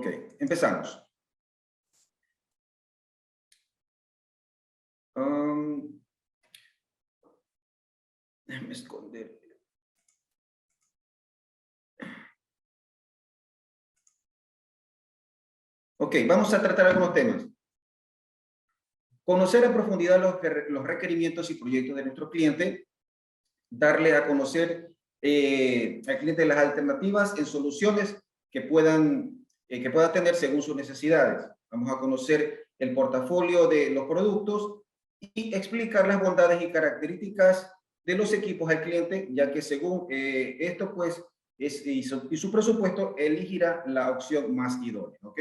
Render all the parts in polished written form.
Ok, empezamos. Déjame esconder. Ok, vamos a tratar algunos temas. Conocer a profundidad los requerimientos y proyectos de nuestro cliente, darle a conocer al cliente las alternativas en soluciones que pueda tener según sus necesidades. Vamos a conocer el portafolio de los productos y explicar las bondades y características de los equipos al cliente, ya que según esto, pues, y su presupuesto, elegirá la opción más idónea, ¿ok?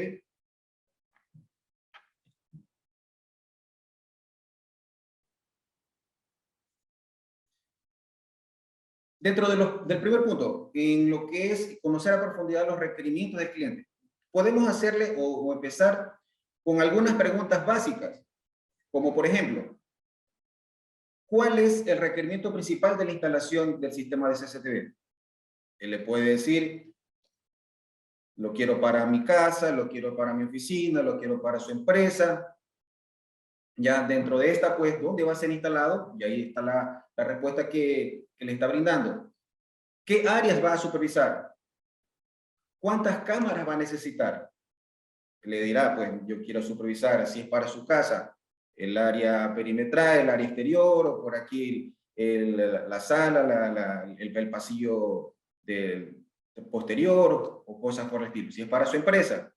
Dentro del primer punto, en lo que es conocer a profundidad los requerimientos del cliente, podemos hacerle o empezar con algunas preguntas básicas, como por ejemplo, ¿cuál es el requerimiento principal de la instalación del sistema de CCTV? Él le puede decir, lo quiero para mi casa, lo quiero para mi oficina, lo quiero para su empresa. Ya dentro de esta, pues, ¿dónde va a ser instalado? Y ahí está la respuesta que le está brindando. ¿Qué áreas va a supervisar? ¿Cuántas cámaras va a necesitar? Le dirá, pues, yo quiero supervisar, si es para su casa, el área perimetral, el área exterior, o por aquí la sala, el pasillo del posterior, o cosas por el estilo. Si es para su empresa,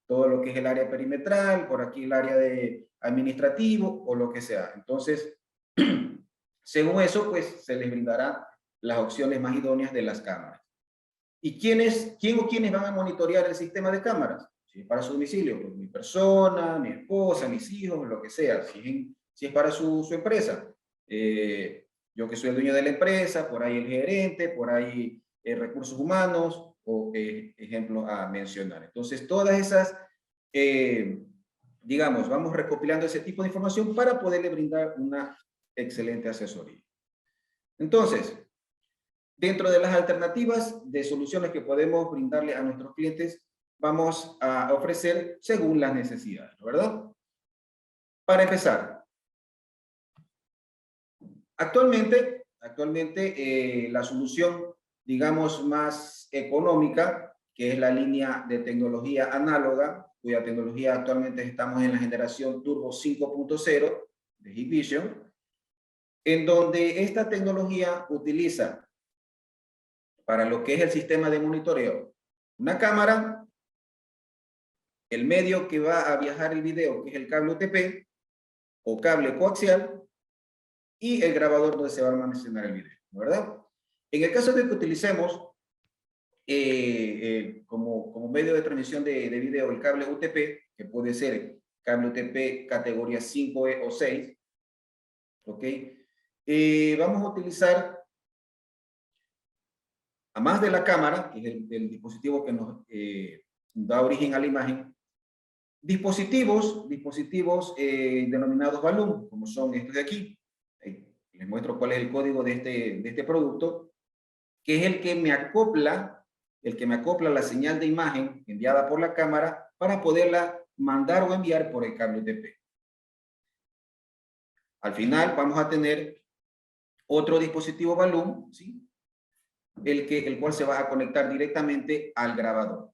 todo lo que es el área perimetral, por aquí el área de administrativo, o lo que sea. Entonces, según eso, pues, se les brindará las opciones más idóneas de las cámaras. ¿Y quién o quiénes van a monitorear el sistema de cámaras? Si es para su domicilio, pues mi persona, mi esposa, mis hijos, lo que sea. Si es para su empresa, yo que soy el dueño de la empresa, por ahí el gerente, por ahí recursos humanos, o ejemplos a mencionar. Entonces, todas esas, digamos, vamos recopilando ese tipo de información para poderle brindar una excelente asesoría. Entonces, dentro de las alternativas de soluciones que podemos brindarle a nuestros clientes, vamos a ofrecer según las necesidades, ¿verdad? Para empezar, actualmente la solución, digamos, más económica, que es la línea de tecnología análoga, cuya tecnología actualmente estamos en la generación Turbo 5.0 de Hikvision, en donde esta tecnología utiliza para lo que es el sistema de monitoreo una cámara, el medio que va a viajar el video, que es el cable UTP o cable coaxial, y el grabador donde se va a almacenar el video, ¿verdad? En el caso de que utilicemos como medio de transmisión de video el cable UTP, que puede ser cable UTP categoría 5E o 6, ¿ok? Vamos a utilizar, a más de la cámara, que es el dispositivo que nos da origen a la imagen, dispositivos denominados Balloon, como son estos de aquí. Les muestro cuál es el código de este producto, que es el que me acopla la señal de imagen enviada por la cámara para poderla mandar o enviar por el cable UTP. Al final vamos a tener otro dispositivo Balloon, ¿sí? el cual se va a conectar directamente al grabador.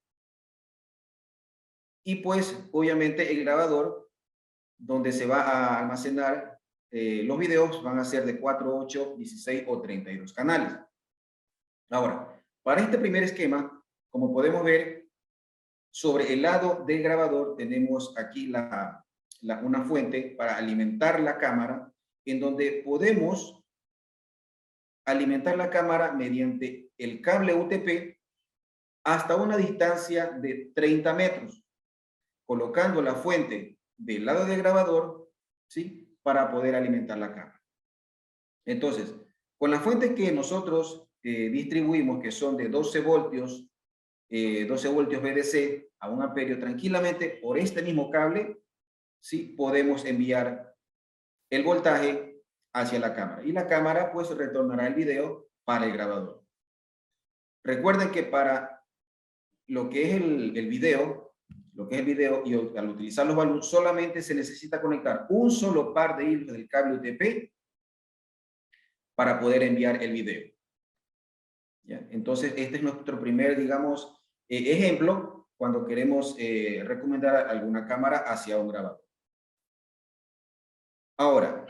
Y pues, obviamente, el grabador, donde se va a almacenar los videos, van a ser de 4, 8, 16 o 32 canales. Ahora, para este primer esquema, como podemos ver, sobre el lado del grabador tenemos aquí una fuente para alimentar la cámara, en donde podemos alimentar la cámara mediante el cable UTP hasta una distancia de 30 metros, colocando la fuente del lado del grabador, ¿sí? Para poder alimentar la cámara. Entonces, con la fuente que nosotros distribuimos, que son de 12 voltios VDC a 1 amperio, tranquilamente por este mismo cable, ¿sí? Podemos enviar el voltaje hacia la cámara. Y la cámara, pues, retornará el video para el grabador. Recuerden que para lo que es el video, lo que es el video, y al utilizar los balloons solamente se necesita conectar un solo par de hilos del cable UTP para poder enviar el video. ¿Ya? Entonces, este es nuestro primer, digamos, ejemplo cuando queremos recomendar alguna cámara hacia un grabador. Ahora,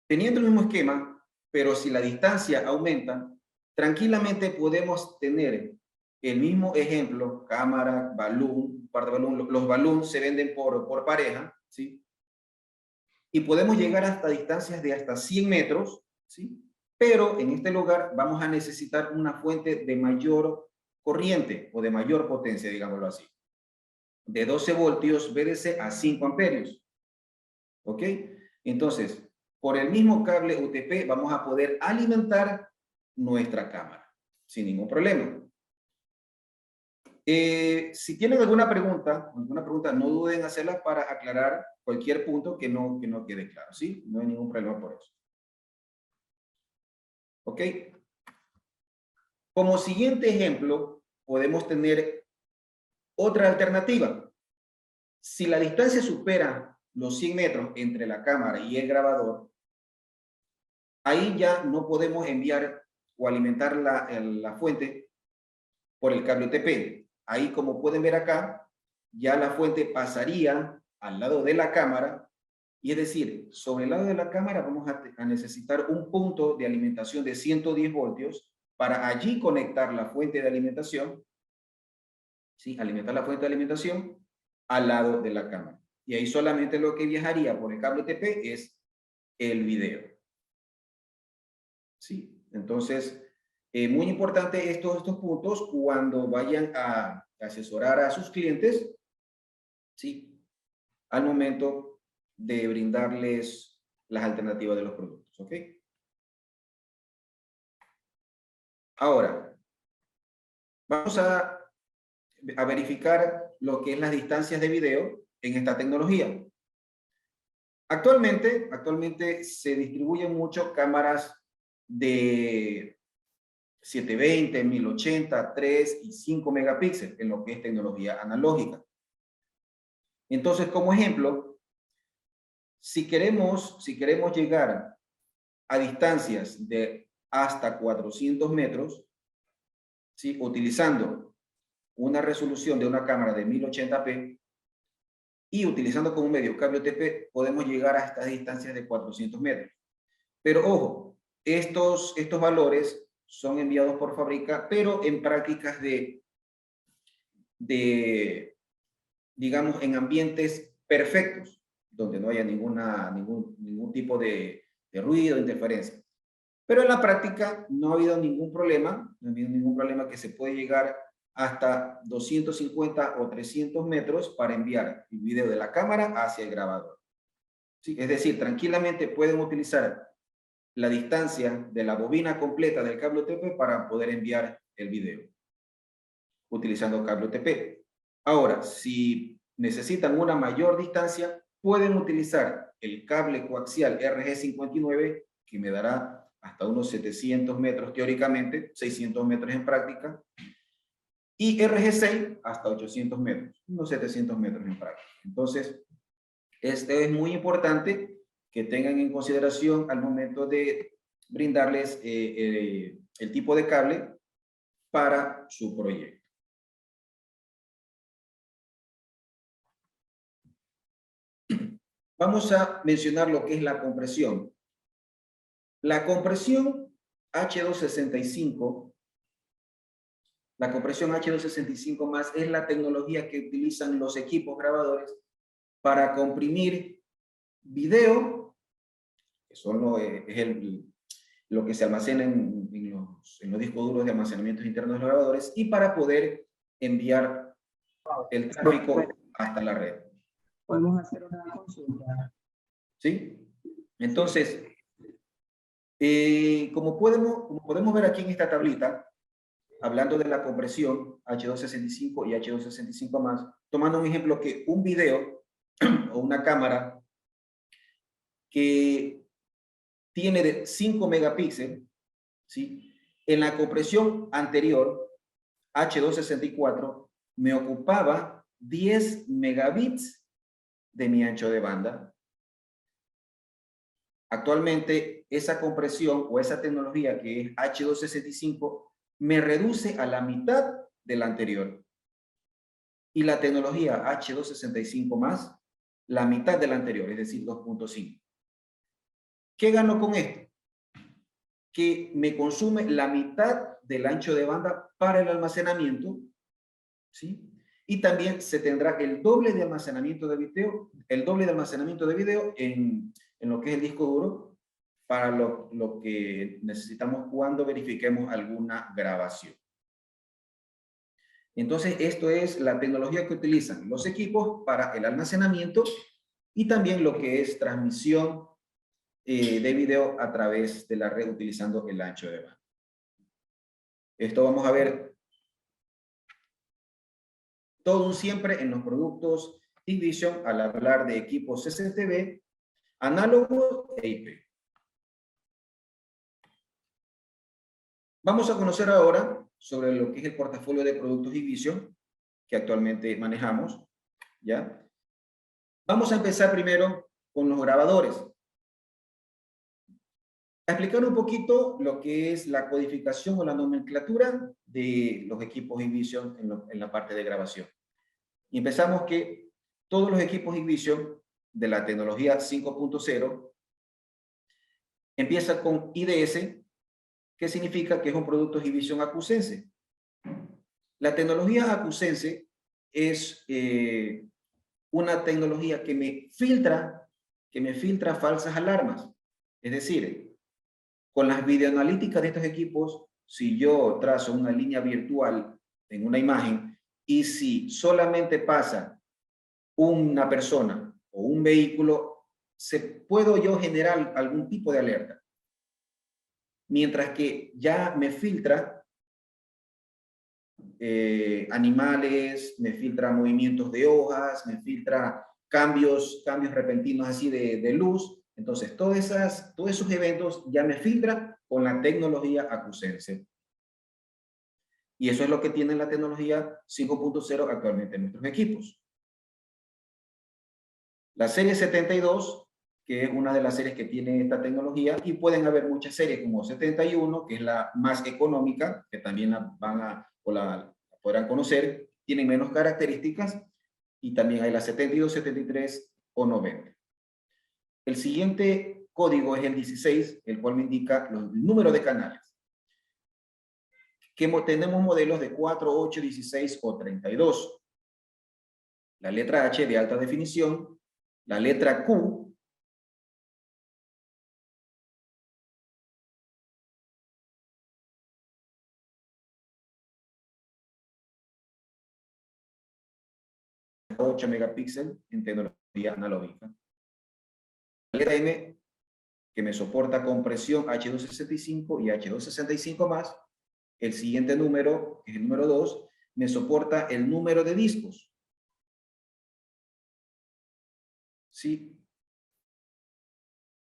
teniendo el mismo esquema, pero si la distancia aumenta, tranquilamente podemos tener el mismo ejemplo, cámara, balloon, par de balloon. Los balloons se venden por pareja, ¿sí? Y podemos llegar hasta distancias de hasta 100 metros, ¿sí? Pero en este lugar vamos a necesitar una fuente de mayor corriente o de mayor potencia, digámoslo así. De 12 voltios VDC a 5 amperios. ¿Ok? Entonces, por el mismo cable UTP vamos a poder alimentar nuestra cámara sin ningún problema. Si tienen alguna pregunta, no duden en hacerla para aclarar cualquier punto que no quede claro, ¿sí? No hay ningún problema por eso. ¿Ok? Como siguiente ejemplo, podemos tener otra alternativa. Si la distancia supera los 100 metros entre la cámara y el grabador, ahí ya no podemos enviar o alimentar la fuente por el cable UTP. Ahí, como pueden ver acá, ya la fuente pasaría al lado de la cámara, y es decir, sobre el lado de la cámara vamos a necesitar un punto de alimentación de 110 voltios para allí conectar la fuente de alimentación, ¿sí? Alimentar la fuente de alimentación al lado de la cámara. Y ahí solamente lo que viajaría por el cable UTP es el video. ¿Sí? Entonces, muy importante estos puntos cuando vayan a asesorar a sus clientes, ¿sí? Al momento de brindarles las alternativas de los productos, ¿ok? Ahora, vamos a verificar lo que es las distancias de video en esta tecnología. Actualmente se distribuyen mucho cámaras de 720, 1080, 3 y 5 megapíxeles en lo que es tecnología analógica. Entonces, como ejemplo, si queremos llegar a distancias de hasta 400 metros, ¿sí? Utilizando una resolución de una cámara de 1080p y utilizando como medio cable UTP, podemos llegar a estas distancias de 400 metros. Pero ojo, estos valores son enviados por fábrica, pero en prácticas digamos, en ambientes perfectos, donde no haya ningún tipo de ruido, de interferencia. Pero en la práctica no ha habido ningún problema, que se puede llegar hasta 250 o 300 metros para enviar el video de la cámara hacia el grabador. ¿Sí? Es decir, tranquilamente pueden utilizar la distancia de la bobina completa del cable UTP para poder enviar el video utilizando cable UTP. Ahora, si necesitan una mayor distancia, pueden utilizar el cable coaxial RG59, que me dará hasta unos 700 metros teóricamente, 600 metros en práctica, y RG6 hasta 800 metros, unos 700 metros en práctica. Entonces, este es muy importante que tengan en consideración al momento de brindarles el tipo de cable para su proyecto. Vamos a mencionar lo que es la compresión. La compresión H265, más es la tecnología que utilizan los equipos grabadores para comprimir video, que son lo que se almacena en los discos duros de almacenamiento internos de los grabadores, y para poder enviar el tráfico hasta la red. Podemos hacer una consulta. ¿Sí? Entonces, como podemos ver aquí en esta tablita, hablando de la compresión H265 y H265 más, tomando un ejemplo que un video o una cámara que tiene de 5 megapíxeles, ¿sí? En la compresión anterior, H264, me ocupaba 10 megabits de mi ancho de banda. Actualmente, esa compresión o esa tecnología que es H265 me reduce a la mitad de la anterior. Y la tecnología H265 más, la mitad de la anterior, es decir, 2.5. ¿Qué gano con esto? Que me consume la mitad del ancho de banda para el almacenamiento, ¿sí? Y también se tendrá el doble de almacenamiento de video, en lo que es el disco duro, para lo que necesitamos cuando verifiquemos alguna grabación. Entonces, esto es la tecnología que utilizan los equipos para el almacenamiento y también lo que es transmisión de video a través de la red utilizando el ancho de banda. Esto vamos a ver todo un siempre en los productos Hikvision al hablar de equipos CCTV, análogos e IP. Vamos a conocer ahora sobre lo que es el portafolio de productos Hikvision que actualmente manejamos, ¿ya? Vamos a empezar primero con los grabadores. A explicar un poquito lo que es la codificación o la nomenclatura de los equipos Hikvision en la parte de grabación. Y empezamos que todos los equipos Hikvision de la tecnología 5.0 empiezan con IDS, que significa que es un producto Hikvision acusense. La tecnología acusense es una tecnología que me filtra falsas alarmas. Es decir, con las videoanalíticas de estos equipos, si yo trazo una línea virtual en una imagen y si solamente pasa una persona o un vehículo, puedo yo generar algún tipo de alerta. Mientras que ya me filtra animales, me filtra movimientos de hojas, me filtra cambios repentinos así de luz. Entonces, todos esos eventos ya me filtran con la tecnología acusense. Y eso es lo que tiene la tecnología 5.0 actualmente en nuestros equipos. La serie 72, que es una de las series que tiene esta tecnología, y pueden haber muchas series como 71, que es la más económica, que también la podrán conocer, tienen menos características, y también hay la 72, 73 o 90. El siguiente código es el 16, el cual me indica el número de canales. Que tenemos modelos de 4, 8, 16 o 32. La letra H de alta definición, la letra Q, ...8 megapíxeles en tecnología analógica. La letra M, que me soporta compresión H265 y H265 más. El siguiente número, que es el número 2, me soporta el número de discos. ¿Sí?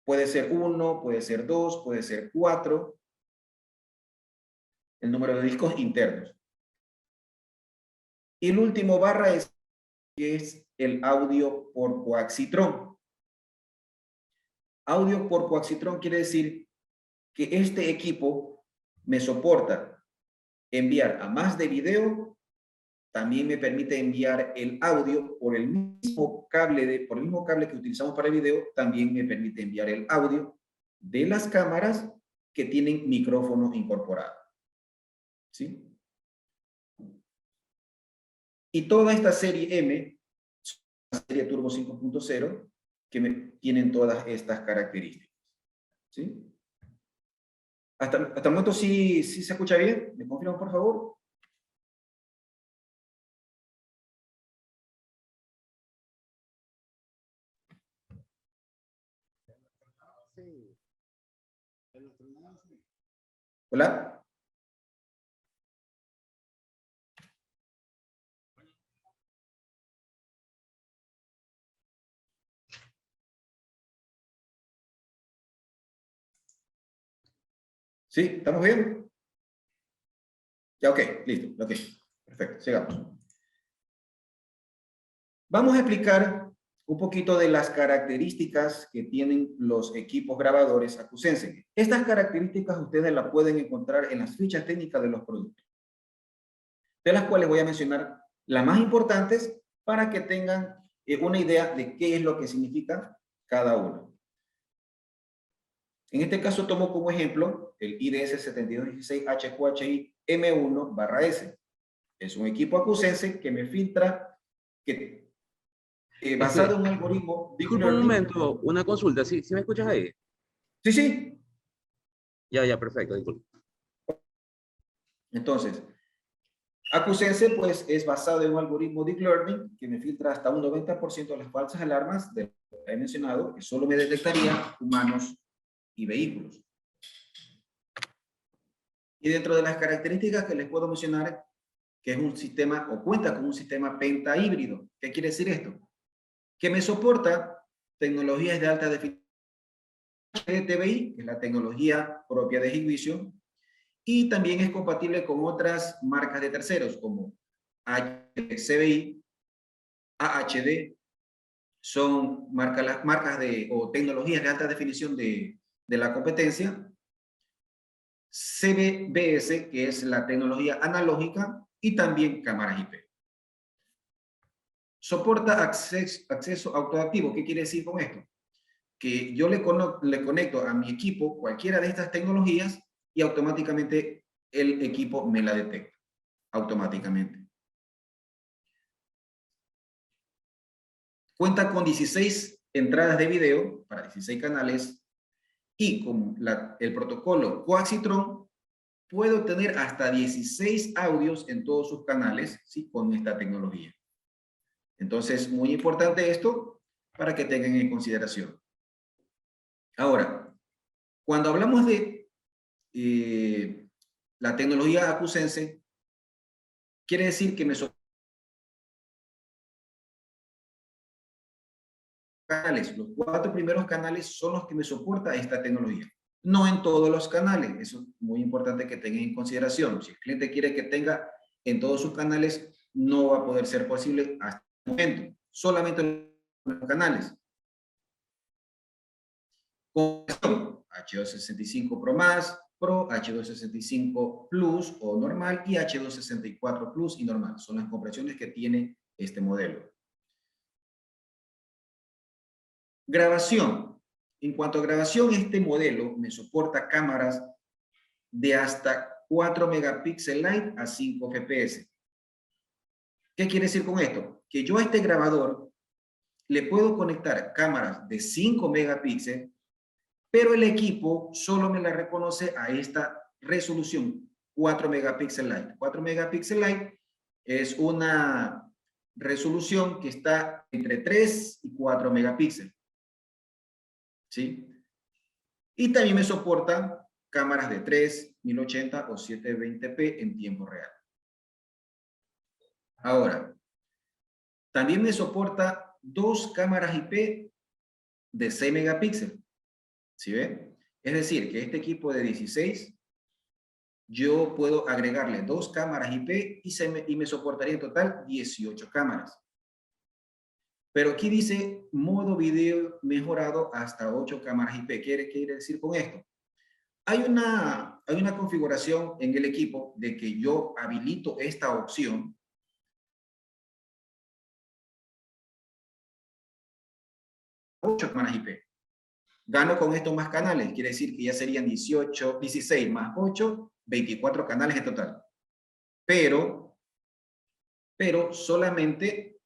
Puede ser 1, puede ser 2, puede ser 4. El número de discos internos. Y el último barra es el audio por coaxitrón. Audio por coaxitrón quiere decir que este equipo me soporta enviar a más de video, también me permite enviar el audio por el mismo cable que utilizamos para el video, también me permite enviar el audio de las cámaras que tienen micrófonos incorporados. ¿Sí? Y toda esta serie M, la serie Turbo 5.0, que tienen todas estas características. ¿Sí? Hasta el momento sí se escucha bien. ¿Me confirman, por favor? ¿Hola? ¿Sí? ¿Estamos bien? Ya, ok, listo, ok. Perfecto, sigamos. Vamos a explicar un poquito de las características que tienen los equipos grabadores Acusense. Estas características ustedes las pueden encontrar en las fichas técnicas de los productos, de las cuales voy a mencionar las más importantes para que tengan una idea de qué es lo que significa cada uno. En este caso tomo como ejemplo el IDS 7216 HQHI M1/S. Es un equipo Acusense que me filtra, que basado en un algoritmo Deep Disculpa un Learning. momento, una consulta. ¿Sí me escuchas ahí? Sí, sí. Ya, perfecto, disculpa. Entonces, Acusense pues es basado en un algoritmo Deep Learning que me filtra hasta un 90% de las falsas alarmas de lo que he mencionado, que solo me detectaría humanos y vehículos. Y dentro de las características que les puedo mencionar, que es un sistema o cuenta con un sistema pentahíbrido. ¿Qué quiere decir esto? Que me soporta tecnologías de alta definición TBI, que es la tecnología propia de Hikvision, y también es compatible con otras marcas de terceros como HCBI, AHD, son marcas o tecnologías de alta definición de la competencia. CBBS, que es la tecnología analógica, y también cámaras IP. Soporta acceso autoactivo. ¿Qué quiere decir con esto? Que yo le conecto a mi equipo cualquiera de estas tecnologías y automáticamente el equipo me la detecta. Automáticamente. Cuenta con 16 entradas de video para 16 canales y con el protocolo Coaxitron puede obtener hasta 16 audios en todos sus canales, ¿sí? Con esta tecnología. Entonces, muy importante esto para que tengan en consideración. Ahora, cuando hablamos de la tecnología Acusense, quiere decir que los 4 primeros canales son los que me soporta esta tecnología. No en todos los canales, eso es muy importante que tengan en consideración. Si el cliente quiere que tenga en todos sus canales, no va a poder ser posible hasta el momento. Solamente en los canales. Con H265 Pro Más, Pro, H265 Plus o normal y H264 Plus y normal. Son las compresiones que tiene este modelo. Grabación. En cuanto a grabación, este modelo me soporta cámaras de hasta 4 megapíxeles light a 5 fps. ¿Qué quiere decir con esto? Que yo a este grabador le puedo conectar cámaras de 5 megapíxeles, pero el equipo solo me la reconoce a esta resolución 4 megapíxeles light. 4 megapíxeles light es una resolución que está entre 3 y 4 megapíxeles. ¿Sí? Y también me soporta cámaras de 3, 1080 o 720p en tiempo real. Ahora, también me soporta 2 cámaras IP de 6 megapíxeles. ¿Sí ven? Es decir, que este equipo de 16, yo puedo agregarle 2 cámaras IP y me soportaría en total 18 cámaras. Pero aquí dice modo video mejorado hasta 8 cámaras IP. ¿Qué quiere decir con esto? Hay una configuración en el equipo de que yo habilito esta opción. Ocho cámaras IP. Gano con esto más canales. Quiere decir que ya serían 16 más 8, 24 canales en total. Pero solamente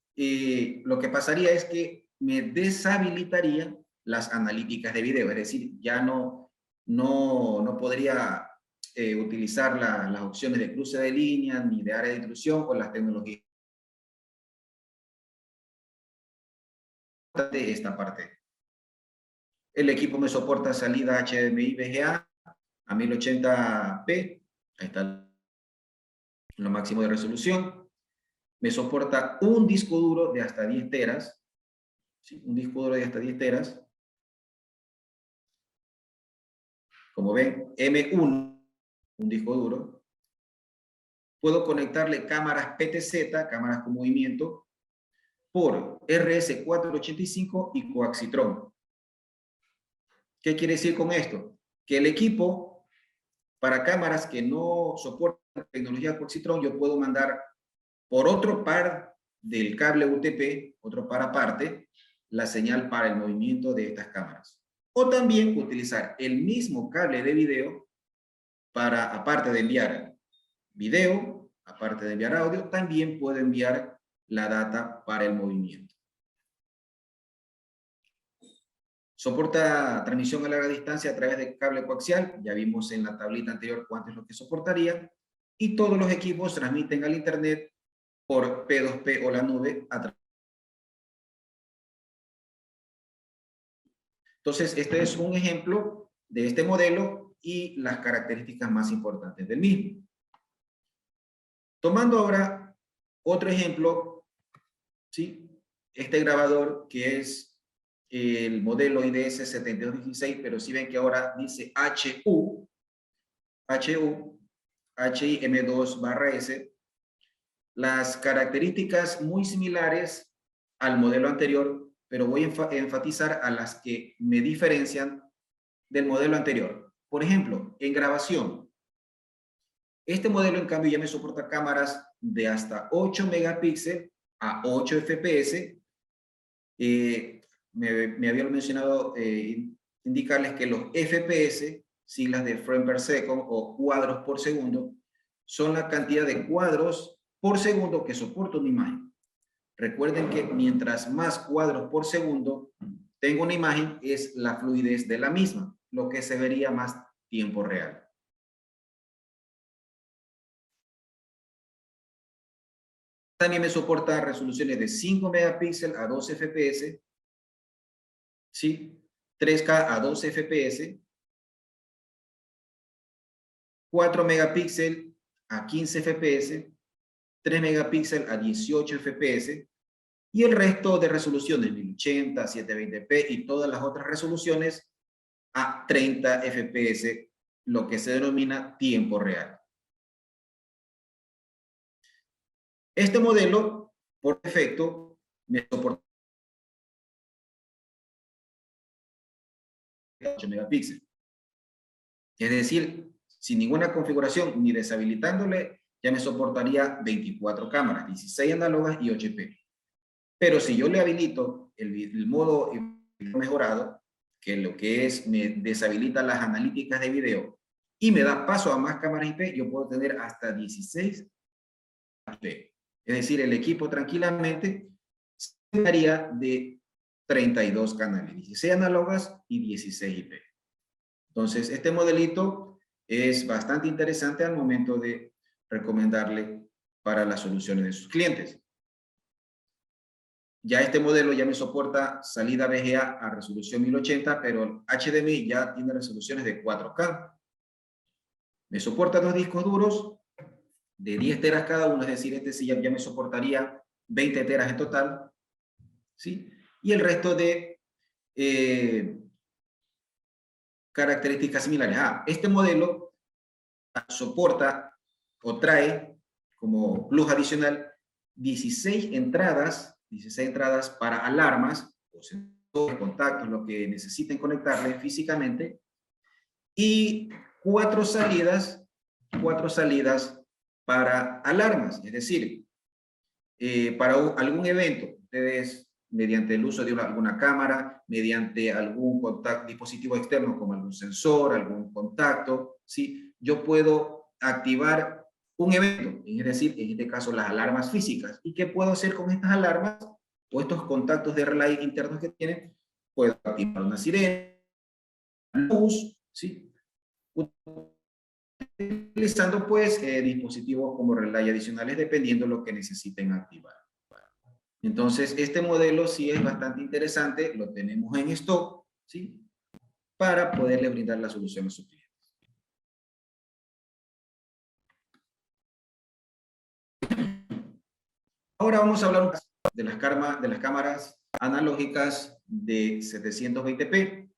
lo que pasaría es que me deshabilitaría las analíticas de video. Es decir, ya no podría utilizar las opciones de cruce de línea, ni de área de intrusión o las tecnologías de esta parte. El equipo me soporta salida HDMI VGA a 1080p. Ahí está lo máximo de resolución. Me soporta un disco duro de hasta 10 teras. ¿Sí? Un disco duro de hasta 10 teras. Como ven, M1, un disco duro. Puedo conectarle cámaras PTZ, cámaras con movimiento, por RS485 y Coaxitrón. ¿Qué quiere decir con esto? Que el equipo, para cámaras que no soportan tecnología Coaxitrón, yo puedo mandar por otro par del cable UTP, otro par aparte, la señal para el movimiento de estas cámaras. O también utilizar el mismo cable de video para, aparte de enviar video, aparte de enviar audio, también puedo enviar la data para el movimiento. Soporta transmisión a larga distancia a través de cable coaxial. Ya vimos en la tablita anterior cuánto es lo que soportaría. Y todos los equipos transmiten al Internet por P2P o la nube. Entonces, este es un ejemplo de este modelo y las características más importantes del mismo. Tomando ahora otro ejemplo, ¿sí? Este grabador que es el modelo IDS 7216, pero si ven que ahora dice HIM2/S, las características muy similares al modelo anterior, pero voy a enfatizar a las que me diferencian del modelo anterior. Por ejemplo, en grabación, este modelo en cambio ya me soporta cámaras de hasta 8 megapíxeles a 8 FPS. Me había mencionado indicarles que los FPS, siglas de frame per second o cuadros por segundo, son la cantidad de cuadros por segundo que soporta una imagen. Recuerden que mientras más cuadros por segundo tengo una imagen, es la fluidez de la misma, lo que se vería más tiempo real. También me soporta resoluciones de 5 megapíxeles a 12 FPS, ¿sí? 3K a 12 FPS, 4 megapíxeles a 15 FPS, 3 megapíxeles a 18 FPS, y el resto de resoluciones, 1080, 720p y todas las otras resoluciones a 30 FPS, lo que se denomina tiempo real. Este modelo, por defecto, me soporta 8 megapíxeles. Es decir, sin ninguna configuración ni deshabilitándole, ya me soportaría 24 cámaras, 16 análogas y 8P. Pero si yo le habilito el modo mejorado, que lo que es, me deshabilita las analíticas de video y me da paso a más cámaras IP, yo puedo tener hasta 16 IP. Es decir, el equipo tranquilamente se daría de 32 canales, 16 análogas y 16 IP. Entonces, este modelito es bastante interesante al momento de recomendarle para las soluciones de sus clientes. Ya este modelo ya me soporta salida VGA a resolución 1080, pero HDMI ya tiene resoluciones de 4K. Me soporta 2 discos duros de 10 teras cada uno, es decir, este sí ya me soportaría 20 teras en total, ¿sí? Y el resto de características similares. Este modelo soporta o trae como plus adicional 16 entradas para alarmas, o sensores, contactos, lo que necesiten conectarle físicamente, y 4 salidas para alarmas, es decir, para algún evento, ustedes mediante el uso de alguna cámara, mediante algún dispositivo externo como algún sensor, algún contacto, ¿sí? Yo puedo activar un evento, es decir, en este caso las alarmas físicas. ¿Y qué puedo hacer con estas alarmas o estos contactos de relay internos que tienen? Puedo activar una sirena, luz, ¿sí? Utilizando pues dispositivos como relay adicionales dependiendo de lo que necesiten activar. Entonces, este modelo sí es bastante interesante, lo tenemos en stock, ¿sí? Para poderle brindar la solución a sus clientes. Ahora vamos a hablar de las cámaras analógicas de 720p.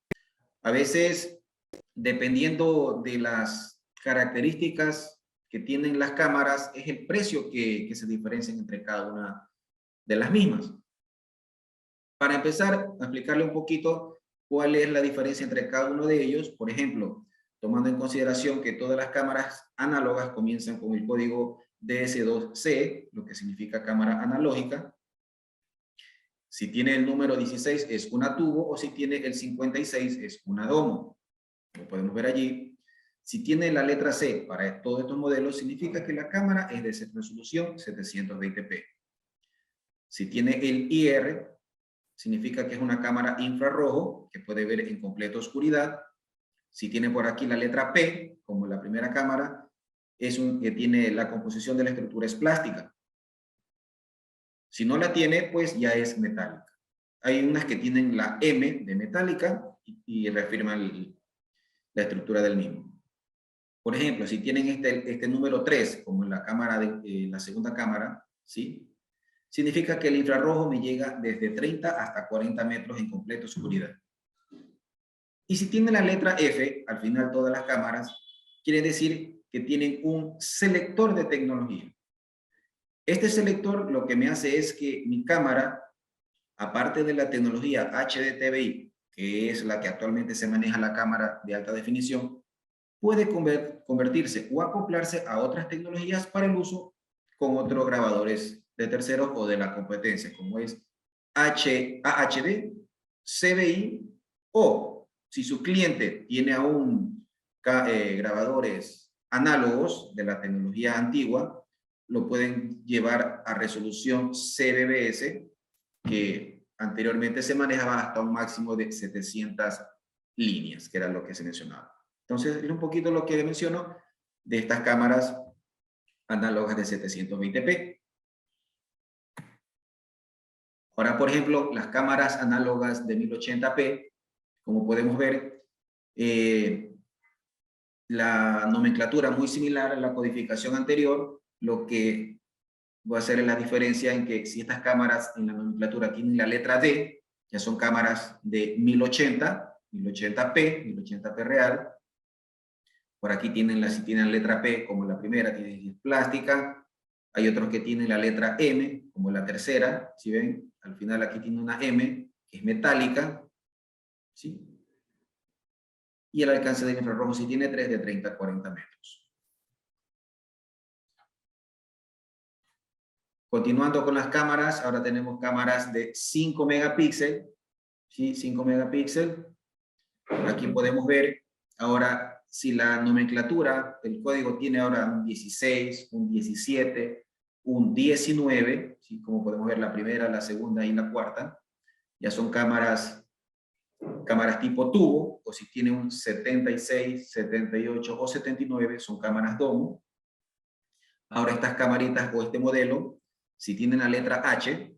A veces, dependiendo de las características que tienen las cámaras, es el precio que se diferencian entre cada una de las mismas. Para empezar, a explicarle un poquito cuál es la diferencia entre cada uno de ellos. Por ejemplo, tomando en consideración que todas las cámaras análogas comienzan con el código DS2C, lo que significa cámara analógica. Si tiene el número 16 es una tubo, o si tiene el 56 es una domo. Lo podemos ver allí. Si tiene la letra C para todos estos modelos, significa que la cámara es de resolución 720p. Si tiene el IR, significa que es una cámara infrarrojo, que puede ver en completa oscuridad. Si tiene por aquí la letra P, como la primera cámara, es que tiene la composición de la estructura es plástica. Si no la tiene, pues ya es metálica. Hay unas que tienen la M de metálica y reafirman la estructura del mismo. Por ejemplo, si tienen este número 3, como en la cámara la segunda cámara, ¿sí? Significa que el infrarrojo me llega desde 30 hasta 40 metros en completa oscuridad. Y si tiene la letra F, al final todas las cámaras, quiere decir que tienen un selector de tecnología. Este selector lo que me hace es que mi cámara, aparte de la tecnología HDTVI, que es la que actualmente se maneja la cámara de alta definición, puede convertirse o acoplarse a otras tecnologías para el uso con otros grabadores de terceros o de la competencia, como es AHD, CBI, o si su cliente tiene aún grabadores análogos de la tecnología antigua, lo pueden llevar a resolución CBBS, que anteriormente se manejaba hasta un máximo de 700 líneas, que era lo que se mencionaba. Entonces, es un poquito lo que menciono de estas cámaras análogas de 720p. Ahora, por ejemplo, las cámaras análogas de 1080p, como podemos ver, la nomenclatura muy similar a la codificación anterior. Lo que voy a hacer es la diferencia en que si estas cámaras en la nomenclatura tienen la letra D, ya son cámaras de 1080, 1080p real. Por aquí tienen si tienen la letra P, como la primera, tiene plástica. Hay otros que tienen la letra M, como la tercera. ¿Sí ven? Al final aquí tiene una M, que es metálica. ¿Sí? Y el alcance del infrarrojo si tiene 3, de 30 a 40 metros. Continuando con las cámaras, ahora tenemos cámaras de 5 megapíxeles. ¿Sí? 5 megapíxeles. Aquí podemos ver ahora si la nomenclatura, el código tiene ahora un 16, un 17, un 19, ¿sí? Como podemos ver la primera, la segunda y la cuarta, ya son cámaras tipo tubo, o si tiene un 76, 78 o 79, son cámaras domo. Ahora estas camaritas o este modelo, si tienen la letra H,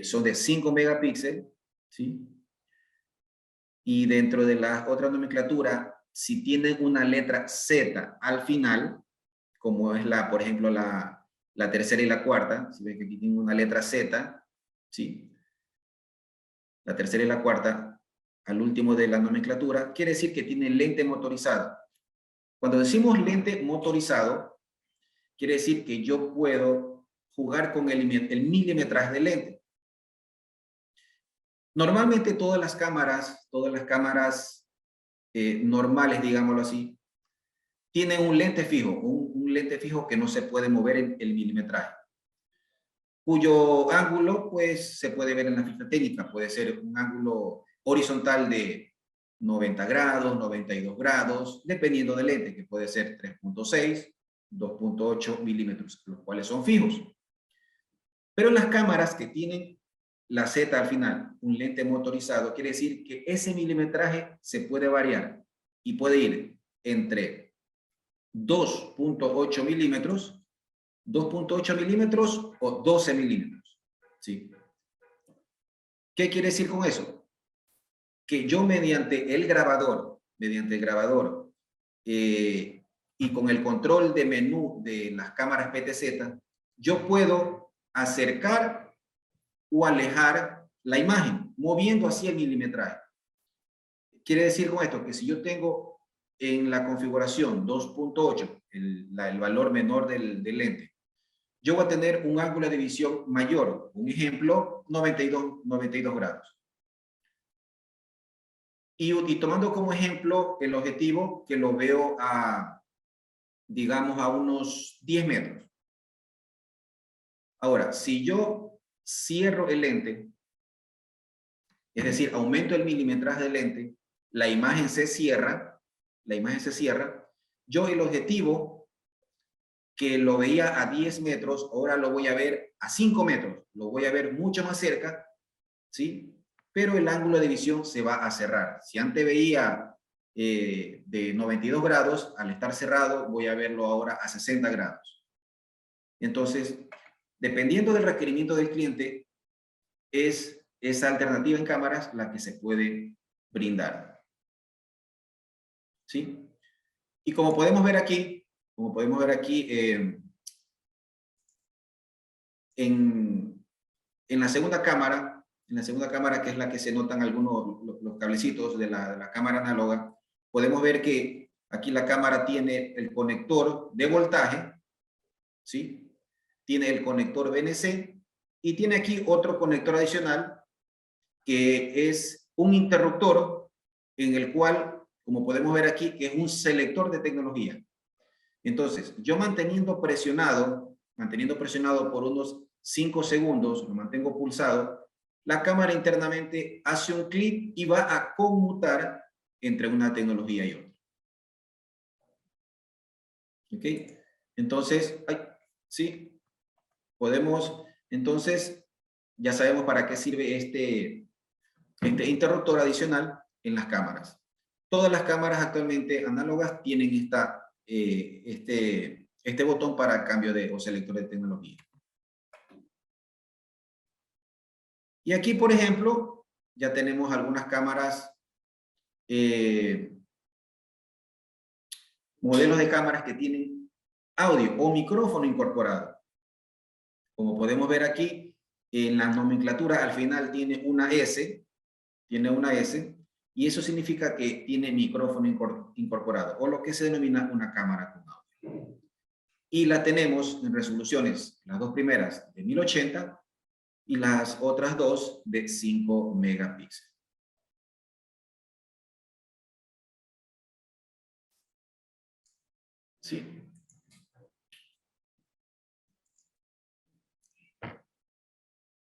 son de 5 megapíxeles, ¿sí? Y dentro de la otra nomenclatura, si tienen una letra Z al final, como es por ejemplo, la tercera y la cuarta, si ven que aquí tienen una letra Z, ¿sí? La tercera y la cuarta, al último de la nomenclatura, quiere decir que tiene lente motorizado. Cuando decimos lente motorizado, quiere decir que yo puedo jugar con el milimetraje de lente. Normalmente todas las cámaras normales, digámoslo así, tienen un lente fijo, un lente fijo que no se puede mover en el milimetraje, cuyo ángulo pues se puede ver en la ficha técnica. Puede ser un ángulo horizontal de 90 grados, 92 grados, dependiendo del lente, que puede ser 3.6, 2.8 milímetros, los cuales son fijos. Pero las cámaras que tienen la Z al final, un lente motorizado, quiere decir que ese milimetraje se puede variar y puede ir entre 2.8 milímetros, 2.8 milímetros o 12 milímetros. ¿Sí? ¿Qué quiere decir con eso? Que yo mediante el grabador, y con el control de menú de las cámaras PTZ, yo puedo acercar o alejar la imagen, moviendo así el milimetraje. Quiere decir con esto que si yo tengo en la configuración 2.8, el valor menor del lente, yo voy a tener un ángulo de visión mayor. Un ejemplo, 92 grados. Y tomando como ejemplo el objetivo que lo veo a, digamos, a unos 10 metros. Ahora, si yo cierro el lente, es decir, aumento el milimetraje del lente, la imagen se cierra, yo el objetivo que lo veía a 10 metros, ahora lo voy a ver a 5 metros, lo voy a ver mucho más cerca, ¿sí? Pero el ángulo de visión se va a cerrar. Si antes veía de 92 grados, al estar cerrado voy a verlo ahora a 60 grados. Entonces, dependiendo del requerimiento del cliente, es esa alternativa en cámaras la que se puede brindar. ¿Sí? Y como podemos ver aquí, en la segunda cámara, que es la que se notan algunos los cablecitos de la cámara análoga, podemos ver que aquí la cámara tiene el conector de voltaje, ¿sí? Tiene el conector BNC y tiene aquí otro conector adicional que es un interruptor en el cual, como podemos ver aquí, que es un selector de tecnología. Entonces, yo manteniendo presionado por unos 5 segundos, lo mantengo pulsado, la cámara internamente hace un clic y va a conmutar entre una tecnología y otra. ¿Ok? Entonces, sí, podemos, entonces, ya sabemos para qué sirve este interruptor adicional en las cámaras. Todas las cámaras actualmente análogas tienen este botón para cambio o selector de tecnología. Y aquí, por ejemplo, ya tenemos algunas cámaras, modelos de cámaras que tienen audio o micrófono incorporado. Como podemos ver aquí, en la nomenclatura al final tiene una S, y eso significa que tiene micrófono incorporado, o lo que se denomina una cámara con audio. Y la tenemos en resoluciones, las dos primeras de 1080 y las otras dos de 5 megapíxeles. Sí.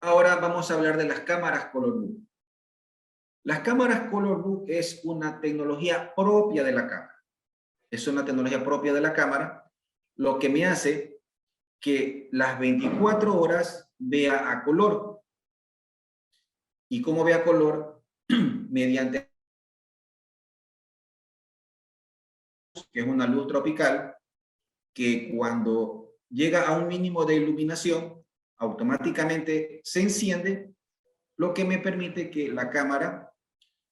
Ahora vamos a hablar de las cámaras Color Book. Las cámaras Color Book es una tecnología propia de la cámara. Es una tecnología propia de la cámara, lo que me hace que las 24 horas vea a color. ¿Y cómo ve a color? Mediante que es una luz tropical que cuando llega a un mínimo de iluminación automáticamente se enciende, lo que me permite que la cámara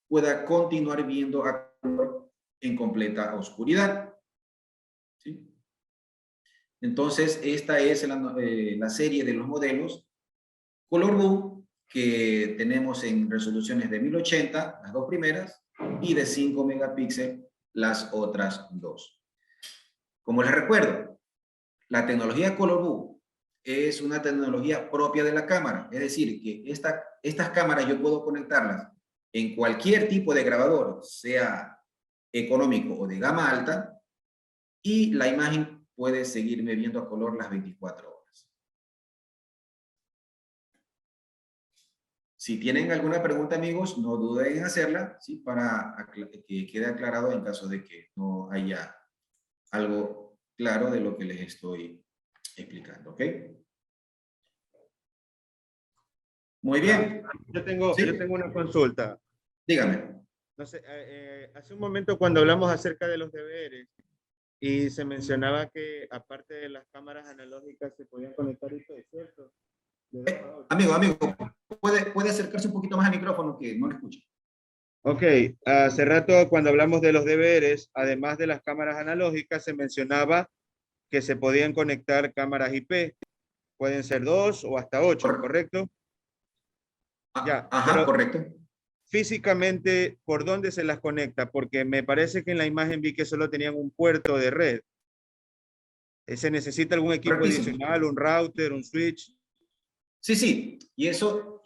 pueda continuar viendo a color en completa oscuridad. ¿Sí? Entonces, esta es la serie de los modelos Color Book que tenemos en resoluciones de 1080, las dos primeras, y de 5 megapíxeles, las otras dos. Como les recuerdo, la tecnología Color Book es una tecnología propia de la cámara, es decir, que estas cámaras yo puedo conectarlas en cualquier tipo de grabador, sea económico o de gama alta, y la imagen puede seguirme viendo a color las 24 horas. Si tienen alguna pregunta, amigos, no duden en hacerla, ¿sí? Para que quede aclarado en caso de que no haya algo claro de lo que les estoy explicando, ¿ok? Muy bien. Yo tengo una consulta. Dígame. No sé, hace un momento cuando hablamos acerca de los deberes y se mencionaba que aparte de las cámaras analógicas se podían conectar y todo, ¿cierto? Amigo, puede acercarse un poquito más al micrófono que no lo escucho. Ok, hace rato cuando hablamos de los deberes, además de las cámaras analógicas, se mencionaba que se podían conectar cámaras IP. Pueden ser 2 o hasta 8, ¿correcto? Ya, Ajá, correcto. Físicamente, ¿por dónde se las conecta? Porque me parece que en la imagen vi que solo tenían un puerto de red. ¿Se necesita algún equipo Rapidísimo. adicional, un router, un switch? Sí, sí, y eso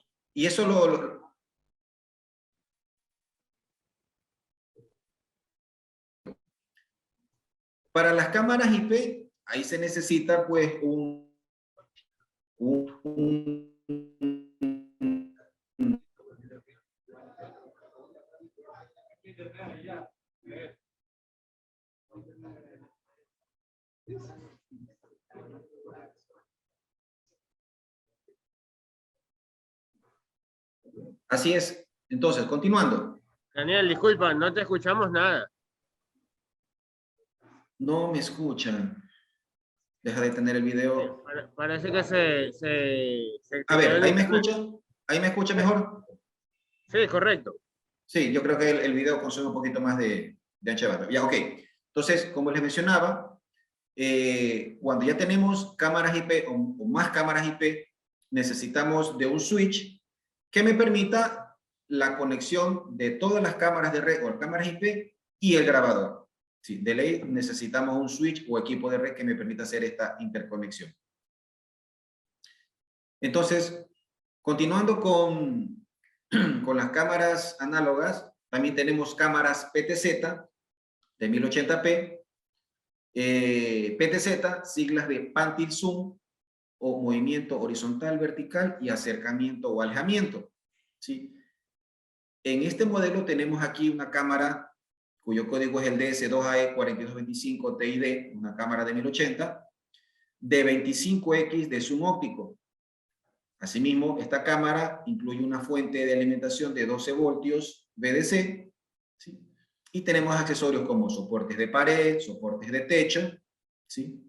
para las cámaras IP, ahí se necesita pues un así es. Entonces, continuando. Daniel, disculpa, no te escuchamos nada. No me escuchan. Deja de tener el video. Parece que se A quedó ver, el ¿ahí me internet. escuchan? ¿Ahí me escucha mejor? Sí, correcto. Sí, yo creo que el video consume un poquito más de ancho de banda. Ya, ok. Entonces, como les mencionaba, cuando ya tenemos cámaras IP o más cámaras IP, necesitamos de un switch que me permita la conexión de todas las cámaras de red o cámaras IP y el grabador. Sí, de ley necesitamos un switch o equipo de red que me permita hacer esta interconexión. Entonces, continuando con las cámaras análogas, también tenemos cámaras PTZ de 1080p. PTZ, siglas de Pan Tilt Zoom o movimiento horizontal, vertical y acercamiento o alejamiento. ¿Sí? En este modelo tenemos aquí una cámara cuyo código es el DS2AE4225TID, una cámara de 1080, de 25x de zoom óptico. Asimismo, esta cámara incluye una fuente de alimentación de 12 voltios VDC, ¿sí? Y tenemos accesorios como soportes de pared, soportes de techo, ¿sí?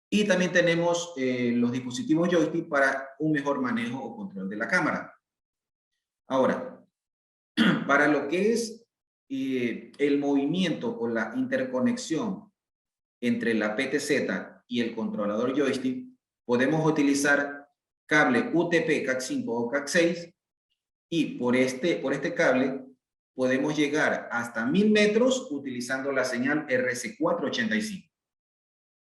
Y también tenemos los dispositivos joystick para un mejor manejo o control de la cámara. Ahora, para lo que es el movimiento o la interconexión entre la PTZ y el controlador joystick, podemos utilizar cable UTP CAT5 o CAT6 y por este cable podemos llegar hasta 1000 metros utilizando la señal RC485.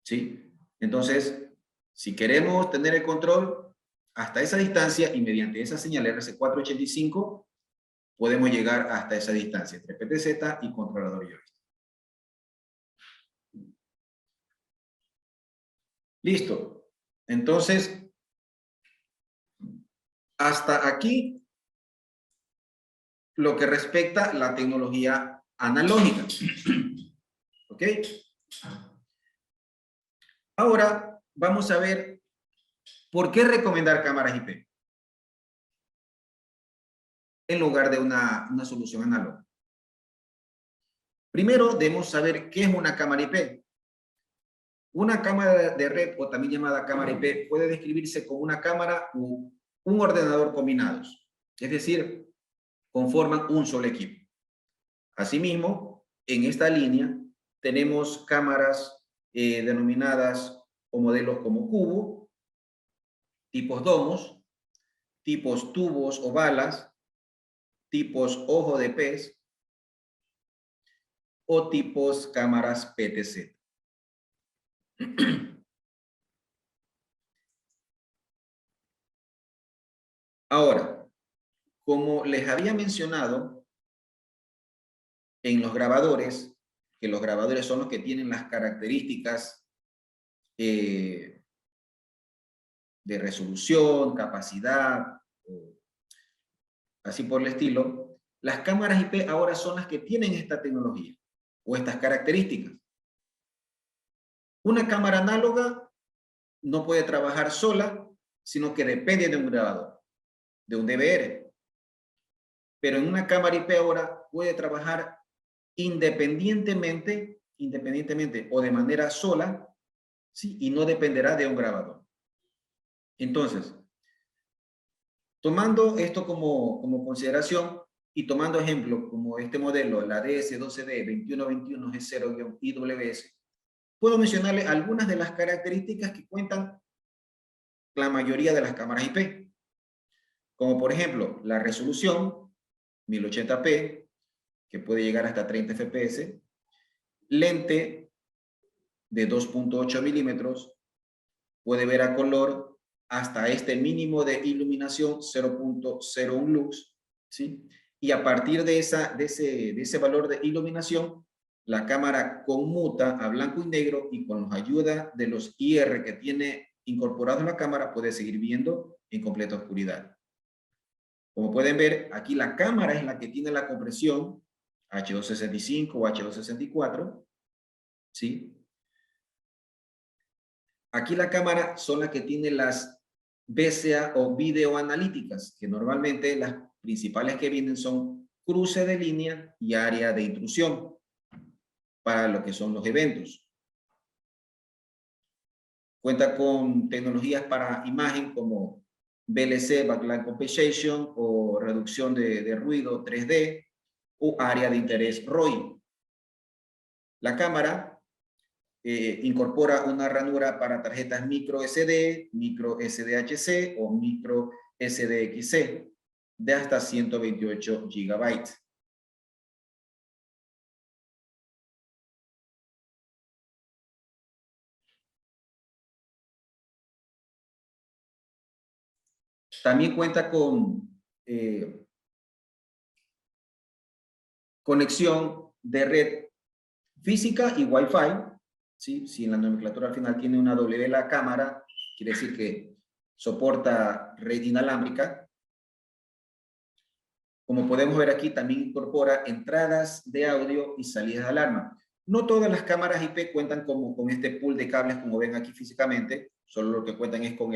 ¿Sí? Entonces, si queremos tener el control hasta esa distancia y mediante esa señal RC485 podemos llegar hasta esa distancia entre PTZ y controlador joystick. Listo. Entonces, hasta aquí lo que respecta a la tecnología analógica. ¿Ok? Ahora vamos a ver por qué recomendar cámaras IP en lugar de una solución análoga. Primero debemos saber qué es una cámara IP. Una cámara de red, o también llamada cámara IP, puede describirse como una cámara u un ordenador combinados, es decir, conforman un solo equipo. Asimismo, en esta línea tenemos cámaras denominadas o modelos como cubo, tipos domos, tipos tubos o balas, tipos ojo de pez o tipos cámaras PTZ. Ahora, como les había mencionado, en los grabadores, que los grabadores son los que tienen las características de resolución, capacidad, así por el estilo, las cámaras IP ahora son las que tienen esta tecnología o estas características. Una cámara análoga no puede trabajar sola, sino que depende de un grabador, de un DVR. Pero en una cámara IP ahora puede trabajar independientemente o de manera sola, ¿sí? Y no dependerá de un grabador. Entonces, tomando esto como consideración y tomando ejemplo como este modelo, la DS12D2121G0-IWS, puedo mencionarle algunas de las características que cuentan la mayoría de las cámaras IP. Como por ejemplo, la resolución 1080p, que puede llegar hasta 30 fps, lente de 2.8 milímetros, puede ver a color hasta este mínimo de iluminación 0.01 lux, ¿sí? Y a partir de ese valor de iluminación, la cámara conmuta a blanco y negro y con la ayuda de los IR que tiene incorporado en la cámara puede seguir viendo en completa oscuridad. Como pueden ver, aquí la cámara es la que tiene la compresión H265 o H264, ¿sí? Aquí la cámara son las que tiene las VCA o videoanalíticas, que normalmente las principales que vienen son cruce de línea y área de intrusión para lo que son los eventos. Cuenta con tecnologías para imagen como VLC, Backlight Compensation, o reducción de ruido 3D, o área de interés ROI. La cámara incorpora una ranura para tarjetas micro SD, micro SDHC o micro SDXC de hasta 128 GB. También cuenta con conexión de red física y Wi-Fi, ¿sí? Si en la nomenclatura al final tiene una W la cámara, quiere decir que soporta red inalámbrica. Como podemos ver aquí, también incorpora entradas de audio y salidas de alarma. No todas las cámaras IP cuentan con este pool de cables como ven aquí físicamente, solo lo que cuentan es con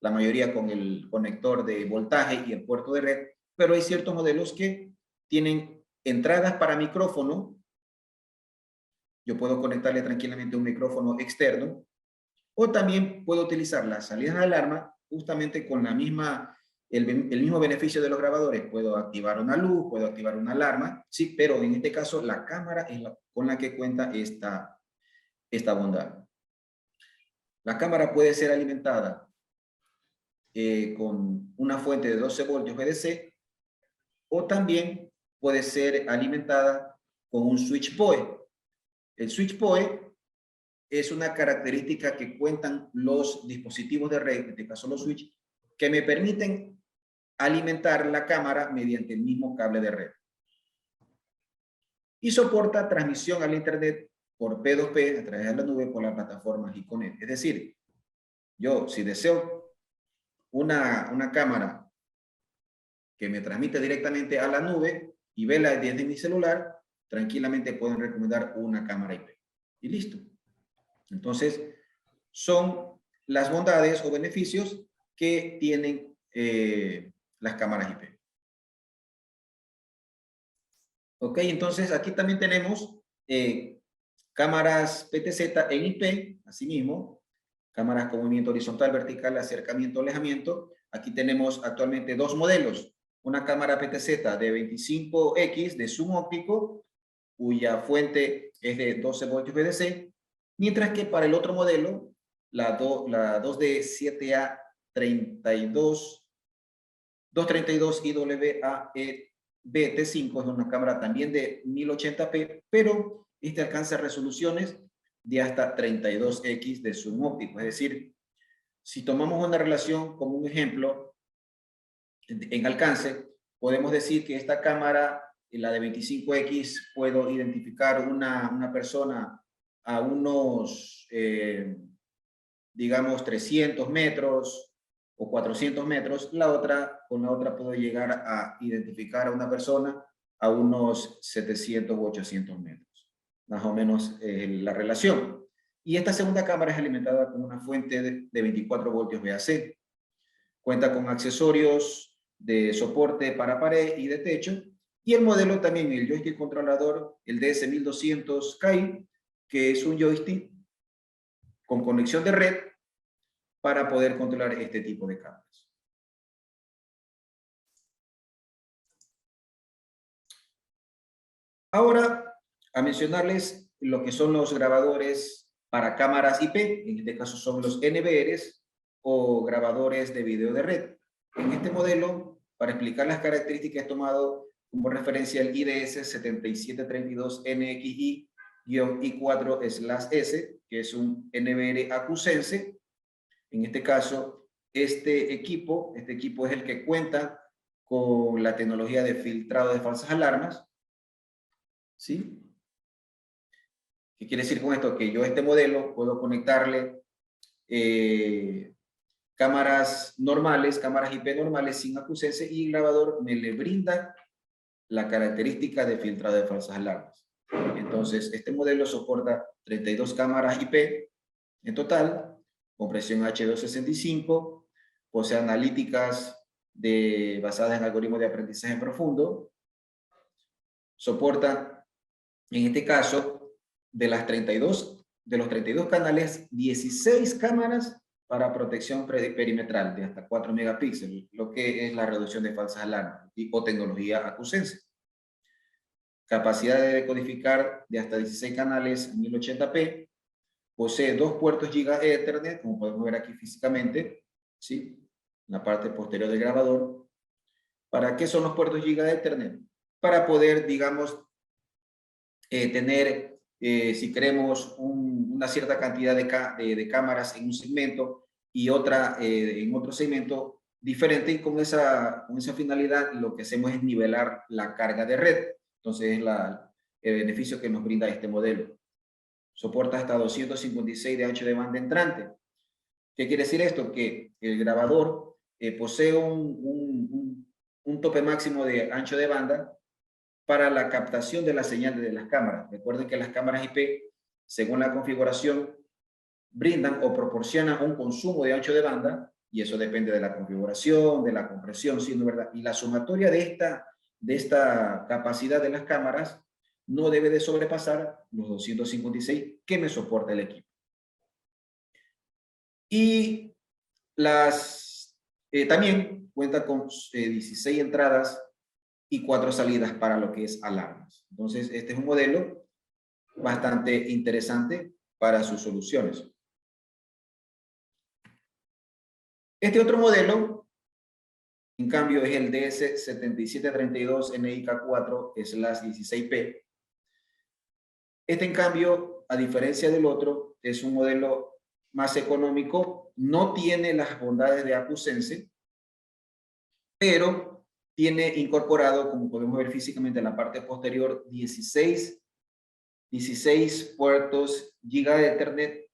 la mayoría con el conector de voltaje y el puerto de red, pero hay ciertos modelos que tienen entradas para micrófono. Yo puedo conectarle tranquilamente un micrófono externo, o también puedo utilizar las salidas de alarma justamente con el mismo beneficio de los grabadores. Puedo activar una luz, puedo activar una alarma, sí, pero en este caso la cámara es con la que cuenta esta bondad. La cámara puede ser alimentada con una fuente de 12 voltios VDC, o también puede ser alimentada con un switch PoE. El switch PoE es una característica que cuentan los dispositivos de red, en este caso los switch, que me permiten alimentar la cámara mediante el mismo cable de red. Y soporta transmisión al internet por P2P a través de la nube por la plataforma HICONET. Es decir, yo si deseo una cámara que me transmite directamente a la nube y vela desde mi celular, tranquilamente pueden recomendar una cámara IP. Y listo. Entonces, son las bondades o beneficios que tienen las cámaras IP. Ok, entonces aquí también tenemos cámaras PTZ en IP, asimismo, cámaras con movimiento horizontal, vertical, acercamiento, alejamiento. Aquí tenemos actualmente dos modelos. Una cámara PTZ de 25X de zoom óptico, cuya fuente es de 12 voltios VDC, mientras que para el otro modelo, la 2D7A 232 IWAE-BT5 es una cámara también de 1080p, pero este alcanza resoluciones de hasta 32X de zoom óptico. Es decir, si tomamos una relación como un ejemplo en alcance, podemos decir que esta cámara, la de 25X, puedo identificar una persona a unos, digamos, 300 metros o 400 metros. Con la otra puedo llegar a identificar a una persona a unos 700 u 800 metros. Más o menos la relación. Y esta segunda cámara es alimentada con una fuente de 24 voltios VAC. Cuenta con accesorios de soporte para pared y de techo. Y el modelo también, el joystick controlador, el DS1200 KI, que es un joystick con conexión de red para poder controlar este tipo de cámaras. Ahora, a mencionarles lo que son los grabadores para cámaras IP, en este caso son los NVRs o grabadores de video de red. En este modelo, para explicar las características, he tomado como referencia el IDS 7732NXI-I4/S, que es un NBR Acusense. En este caso, este equipo es el que cuenta con la tecnología de filtrado de falsas alarmas. ¿Sí? ¿Qué quiere decir con esto? Que yo a este modelo puedo conectarle cámaras normales, cámaras IP normales sin Acusense, y el grabador me le brinda la característica de filtrado de falsas alarmas. Entonces, este modelo soporta 32 cámaras IP en total, compresión H265, posee analíticas basadas en algoritmos de aprendizaje profundo, soporta, en este caso, de los 32 canales, 16 cámaras para protección perimetral de hasta 4 megapíxeles, lo que es la reducción de falsas alarmas, tipo tecnología Acusense. Capacidad de decodificar de hasta 16 canales en 1080p. Posee 2 puertos Giga Ethernet, como podemos ver aquí físicamente, ¿sí? En la parte posterior del grabador. ¿Para qué son los puertos Giga Ethernet? Para poder, digamos, tener, si queremos, una cierta cantidad de cámaras en un segmento y otra en otro segmento diferente, y con esa finalidad lo que hacemos es nivelar la carga de red. Entonces es el beneficio que nos brinda este modelo. Soporta hasta 256 de ancho de banda entrante. ¿Qué quiere decir esto? Que el grabador posee un tope máximo de ancho de banda para la captación de la señal de las cámaras. Recuerden que las cámaras IP, según la configuración, brindan o proporcionan un consumo de ancho de banda, y eso depende de la configuración, de la compresión, ¿sí? ¿No, verdad? Y la sumatoria de esta capacidad de las cámaras no debe de sobrepasar los 256 que me soporta el equipo. Y también cuenta con 16 entradas y 4 salidas para lo que es alarmas. Entonces, este es un modelo bastante interesante para sus soluciones. Este otro modelo, en cambio, es el DS7732NIK4/16P. Este, en cambio, a diferencia del otro, es un modelo más económico, no tiene las bondades de Acusense, pero tiene incorporado, como podemos ver físicamente en la parte posterior, 16 puertos Giga Ethernet,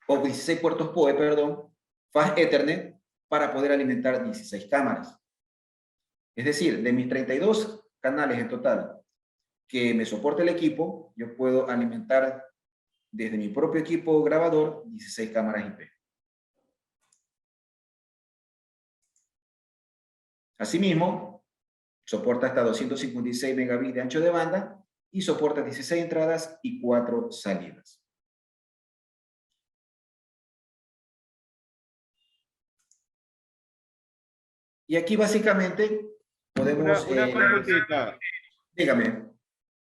o 16 puertos PoE, perdón, Fast Ethernet, para poder alimentar 16 cámaras. Es decir, de mis 32 canales en total que me soporta el equipo, yo puedo alimentar desde mi propio equipo grabador 16 cámaras IP. Asimismo, soporta hasta 256 megabits de ancho de banda y soporta 16 entradas y 4 salidas. Y aquí básicamente podemos... Una consultita. Dígame.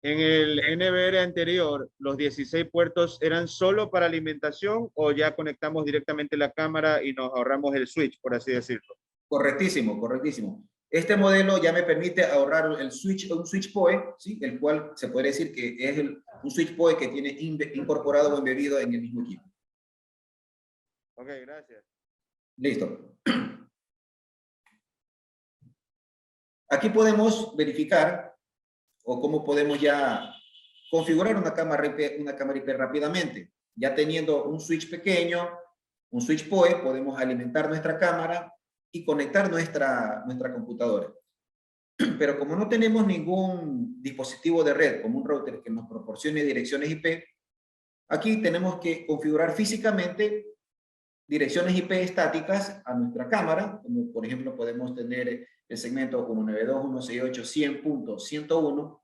En el NBR anterior, ¿los 16 puertos eran solo para alimentación o ya conectamos directamente la cámara y nos ahorramos el switch, por así decirlo? Correctísimo, correctísimo. Este modelo ya me permite ahorrar un switch PoE, ¿sí? El cual se puede decir que es un switch PoE que tiene incorporado o embebido en el mismo equipo. Ok, gracias. Listo. Aquí podemos verificar o cómo podemos ya configurar una cámara IP rápidamente. Ya teniendo un switch pequeño, un switch PoE, podemos alimentar nuestra cámara y conectar nuestra computadora. Pero como no tenemos ningún dispositivo de red, como un router que nos proporcione direcciones IP, aquí tenemos que configurar físicamente direcciones IP estáticas a nuestra cámara, como por ejemplo podemos tener el segmento 192.168.100.101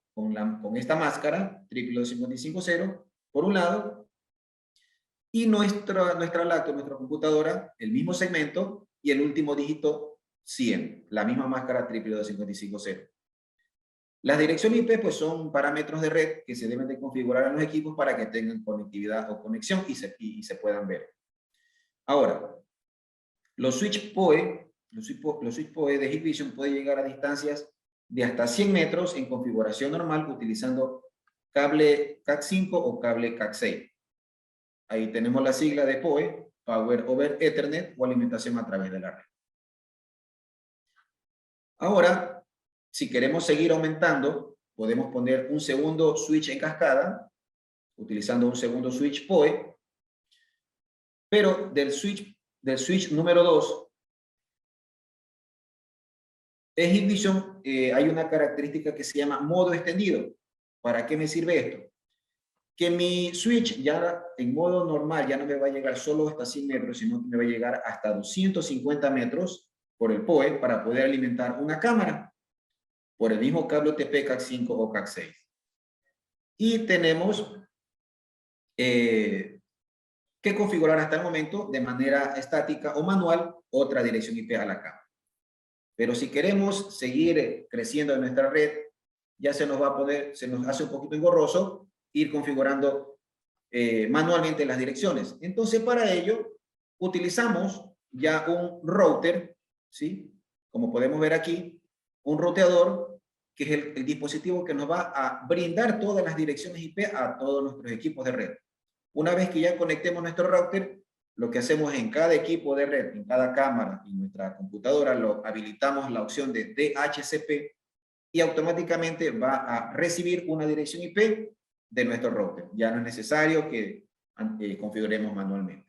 con esta máscara, 550, por un lado, y nuestra lacto, nuestra computadora, el mismo segmento y el último dígito 100, la misma máscara 550. Las direcciones IP pues son parámetros de red que se deben de configurar en los equipos para que tengan conectividad o conexión y se puedan ver. Ahora, los switch PoE de Hikvision pueden llegar a distancias de hasta 100 metros en configuración normal utilizando cable CAT5 o cable CAT6. Ahí tenemos la sigla de PoE, Power over Ethernet o alimentación a través de la red. Ahora, si queremos seguir aumentando, podemos poner un segundo switch en cascada, utilizando un segundo switch PoE, pero del switch número 2, en Hikvision hay una característica que se llama modo extendido. ¿Para qué me sirve esto? Que mi switch ya en modo normal ya no me va a llegar solo hasta 100 metros, sino que me va a llegar hasta 250 metros por el PoE para poder alimentar una cámara por el mismo cable UTP CAC5 o CAC6. Y tenemos que configurar hasta el momento de manera estática o manual otra dirección IP a la cámara. Pero si queremos seguir creciendo en nuestra red, ya se nos hace un poquito engorroso ir configurando manualmente las direcciones. Entonces, para ello, utilizamos ya un router, ¿sí? Como podemos ver aquí, un ruteador, que es el dispositivo que nos va a brindar todas las direcciones IP a todos nuestros equipos de red. Una vez que ya conectemos nuestro router, lo que hacemos en cada equipo de red, en cada cámara y nuestra computadora, lo habilitamos la opción de DHCP y automáticamente va a recibir una dirección IP de nuestro router. Ya no es necesario que configuremos manualmente.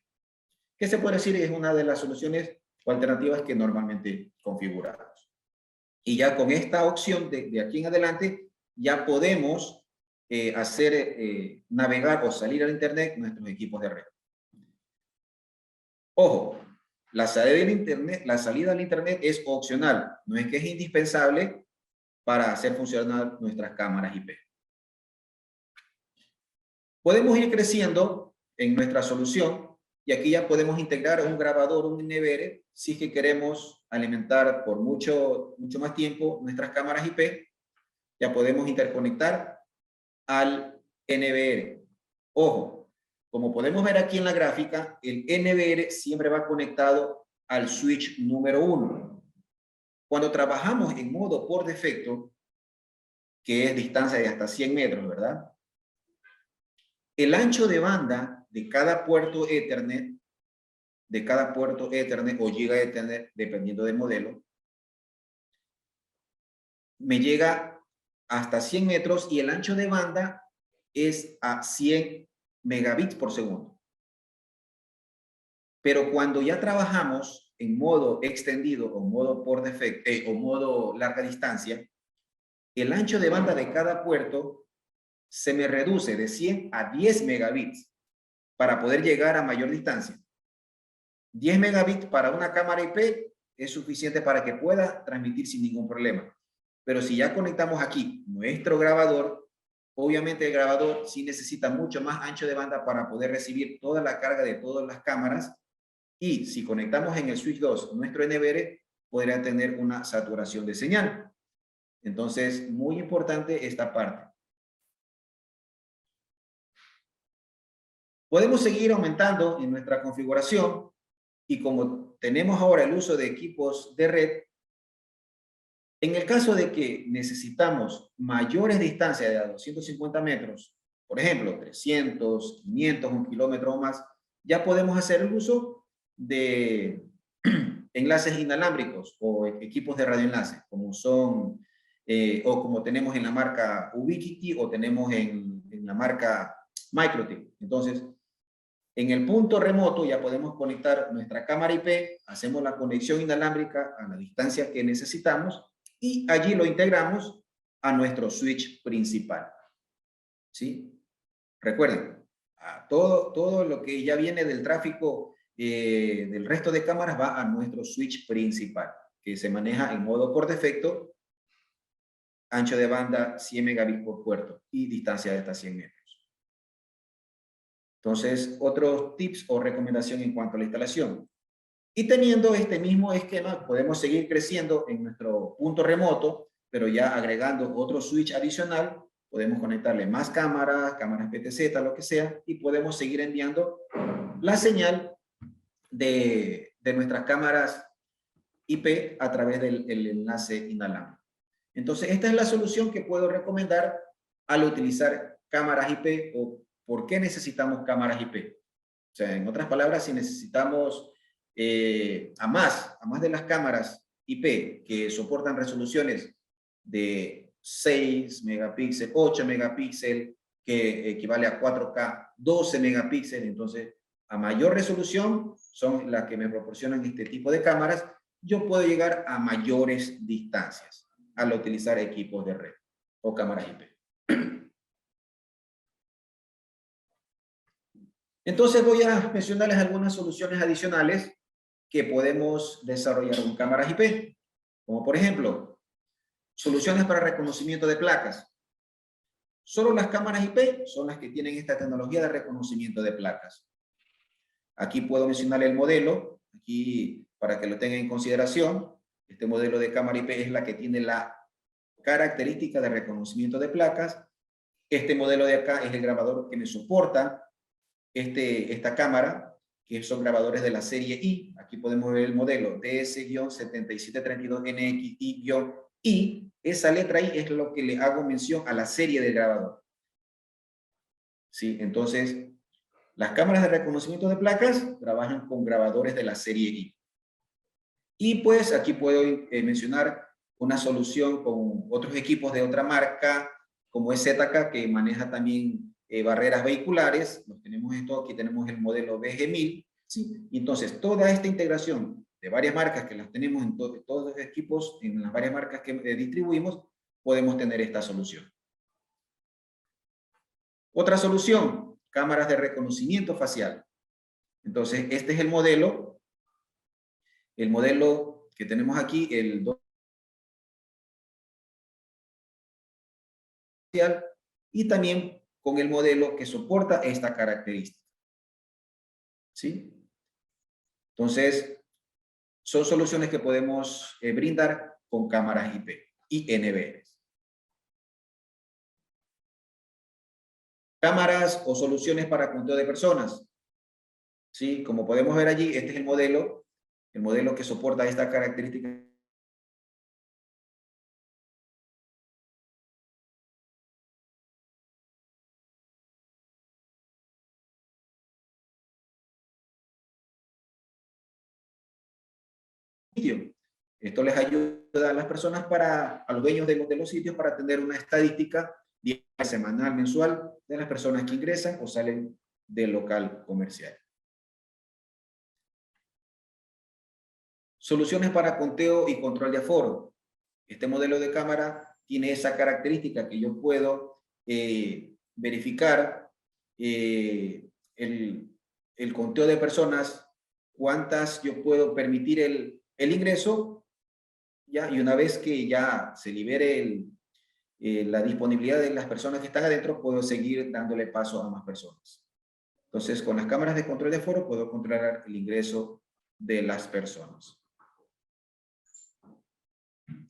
¿Qué se puede decir? Es una de las soluciones o alternativas que normalmente configuramos. Y ya con esta opción de aquí en adelante, ya podemos navegar o salir al internet nuestros equipos de red. Ojo, la salida al internet es opcional, no es que es indispensable para hacer funcionar nuestras cámaras IP. Podemos ir creciendo en nuestra solución y aquí ya podemos integrar un grabador, un NVR, si es que queremos alimentar por mucho más tiempo nuestras cámaras IP, ya podemos interconectar al NVR. Ojo, como podemos ver aquí en la gráfica, el NVR siempre va conectado al switch número 1. Cuando trabajamos en modo por defecto, que es distancia de hasta 100 metros, ¿verdad? El ancho de banda de cada puerto Ethernet o Giga Ethernet, dependiendo del modelo, me llega hasta 100 metros y el ancho de banda es a 100 megabits por segundo. Pero cuando ya trabajamos en modo extendido o modo por defecto o modo larga distancia, el ancho de banda de cada puerto se me reduce de 100 a 10 megabits para poder llegar a mayor distancia. 10 megabits para una cámara IP es suficiente para que pueda transmitir sin ningún problema. Pero si ya conectamos aquí nuestro grabador, obviamente el grabador sí necesita mucho más ancho de banda para poder recibir toda la carga de todas las cámaras. Y si conectamos en el switch 2 nuestro NVR, podría tener una saturación de señal. Entonces, muy importante esta parte. Podemos seguir aumentando en nuestra configuración y como tenemos ahora el uso de equipos de red, en el caso de que necesitamos mayores distancias de 250 metros, por ejemplo, 300, 500, 1 kilómetro o más, ya podemos hacer el uso de enlaces inalámbricos o equipos de radioenlace, como son, o como tenemos en la marca Ubiquiti o tenemos en la marca MikroTik. Entonces, en el punto remoto ya podemos conectar nuestra cámara IP, hacemos la conexión inalámbrica a la distancia que necesitamos y allí lo integramos a nuestro switch principal. ¿Sí? Recuerden, todo lo que ya viene del tráfico del resto de cámaras va a nuestro switch principal, que se maneja en modo por defecto, ancho de banda 100 megabits por puerto y distancia de hasta 100 metros. Entonces, otros tips o recomendación en cuanto a la instalación. Y teniendo este mismo esquema, podemos seguir creciendo en nuestro punto remoto, pero ya agregando otro switch adicional, podemos conectarle más cámaras, cámaras PTZ, lo que sea, y podemos seguir enviando la señal de nuestras cámaras IP a través del enlace inalámbrico. Entonces, esta es la solución que puedo recomendar al utilizar cámaras IP o por qué necesitamos cámaras IP. sea, en otras palabras, si necesitamos a más de las cámaras IP que soportan resoluciones de 6 megapíxeles, 8 megapíxeles, que equivale a 4K, 12 megapíxeles, entonces a mayor resolución son las que me proporcionan este tipo de cámaras, yo puedo llegar a mayores distancias al utilizar equipos de red o cámaras IP. Entonces voy a mencionarles algunas soluciones adicionales que podemos desarrollar con cámaras IP, como por ejemplo, soluciones para reconocimiento de placas. Solo las cámaras IP son las que tienen esta tecnología de reconocimiento de placas. Aquí puedo mencionar el modelo, aquí para que lo tengan en consideración. Este modelo de cámara IP es la que tiene la característica de reconocimiento de placas. Este modelo de acá es el grabador que me soporta esta cámara, que son grabadores de la serie I. Aquí podemos ver el modelo DS-7732NXI-I. Esa letra I es lo que le hago mención a la serie del grabador. ¿Sí? Entonces, las cámaras de reconocimiento de placas trabajan con grabadores de la serie I. Y pues aquí puedo mencionar una solución con otros equipos de otra marca, como es ZK, que maneja también barreras vehiculares. Los tenemos esto, aquí tenemos el modelo BG1000. ¿Sí? Entonces, toda esta integración de varias marcas que las tenemos en todos los equipos, en las varias marcas que distribuimos, podemos tener esta solución. Otra solución, cámaras de reconocimiento facial. Entonces, este es el modelo que tenemos aquí, el facial, y también con el modelo que soporta esta característica. ¿Sí? Entonces, son soluciones que podemos brindar con cámaras IP y NVRs. Cámaras o soluciones para conteo de personas. ¿Sí? Como podemos ver allí, este es el modelo que soporta esta característica. Esto les ayuda a las personas, a los dueños de los sitios, para tener una estadística diaria, semanal, mensual de las personas que ingresan o salen del local comercial. Soluciones para conteo y control de aforo. Este modelo de cámara tiene esa característica que yo puedo verificar el conteo de personas, cuántas yo puedo permitir el ingreso, ¿ya? Y una vez que ya se libere la disponibilidad de las personas que están adentro, puedo seguir dándole paso a más personas. Entonces, con las cámaras de control de aforo puedo controlar el ingreso de las personas.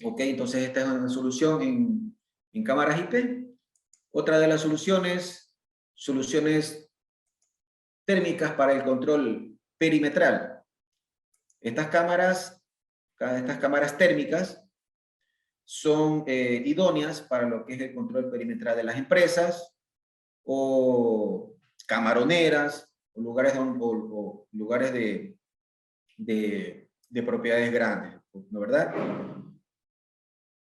Ok, entonces esta es una solución en cámaras IP. Otra de las soluciones térmicas para el control perimetral. Estas cámaras térmicas son idóneas para lo que es el control perimetral de las empresas, o camaroneras, o lugares de propiedades grandes, ¿no, verdad?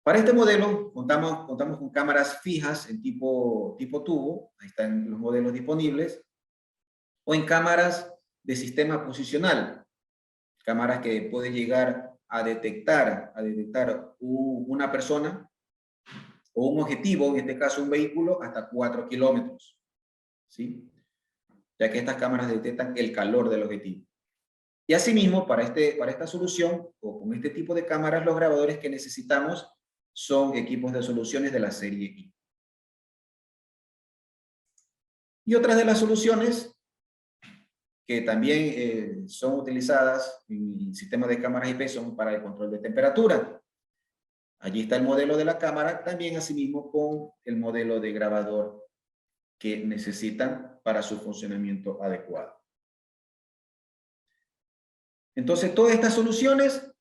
Para este modelo contamos con cámaras fijas en tipo tubo, ahí están los modelos disponibles, o en cámaras de sistema posicional, cámaras que pueden llegar a detectar una persona o un objetivo, en este caso un vehículo, hasta 4 kilómetros, ¿sí? Ya que estas cámaras detectan el calor del objetivo. Y asimismo, para esta solución, o con este tipo de cámaras, los grabadores que necesitamos son equipos de soluciones de la serie I. Y otras de las soluciones que también son utilizadas en sistemas de cámaras IP son para el control de temperatura. Allí está el modelo de la cámara, también asimismo con el modelo de grabador que necesitan para su funcionamiento adecuado. Entonces, todas estas soluciones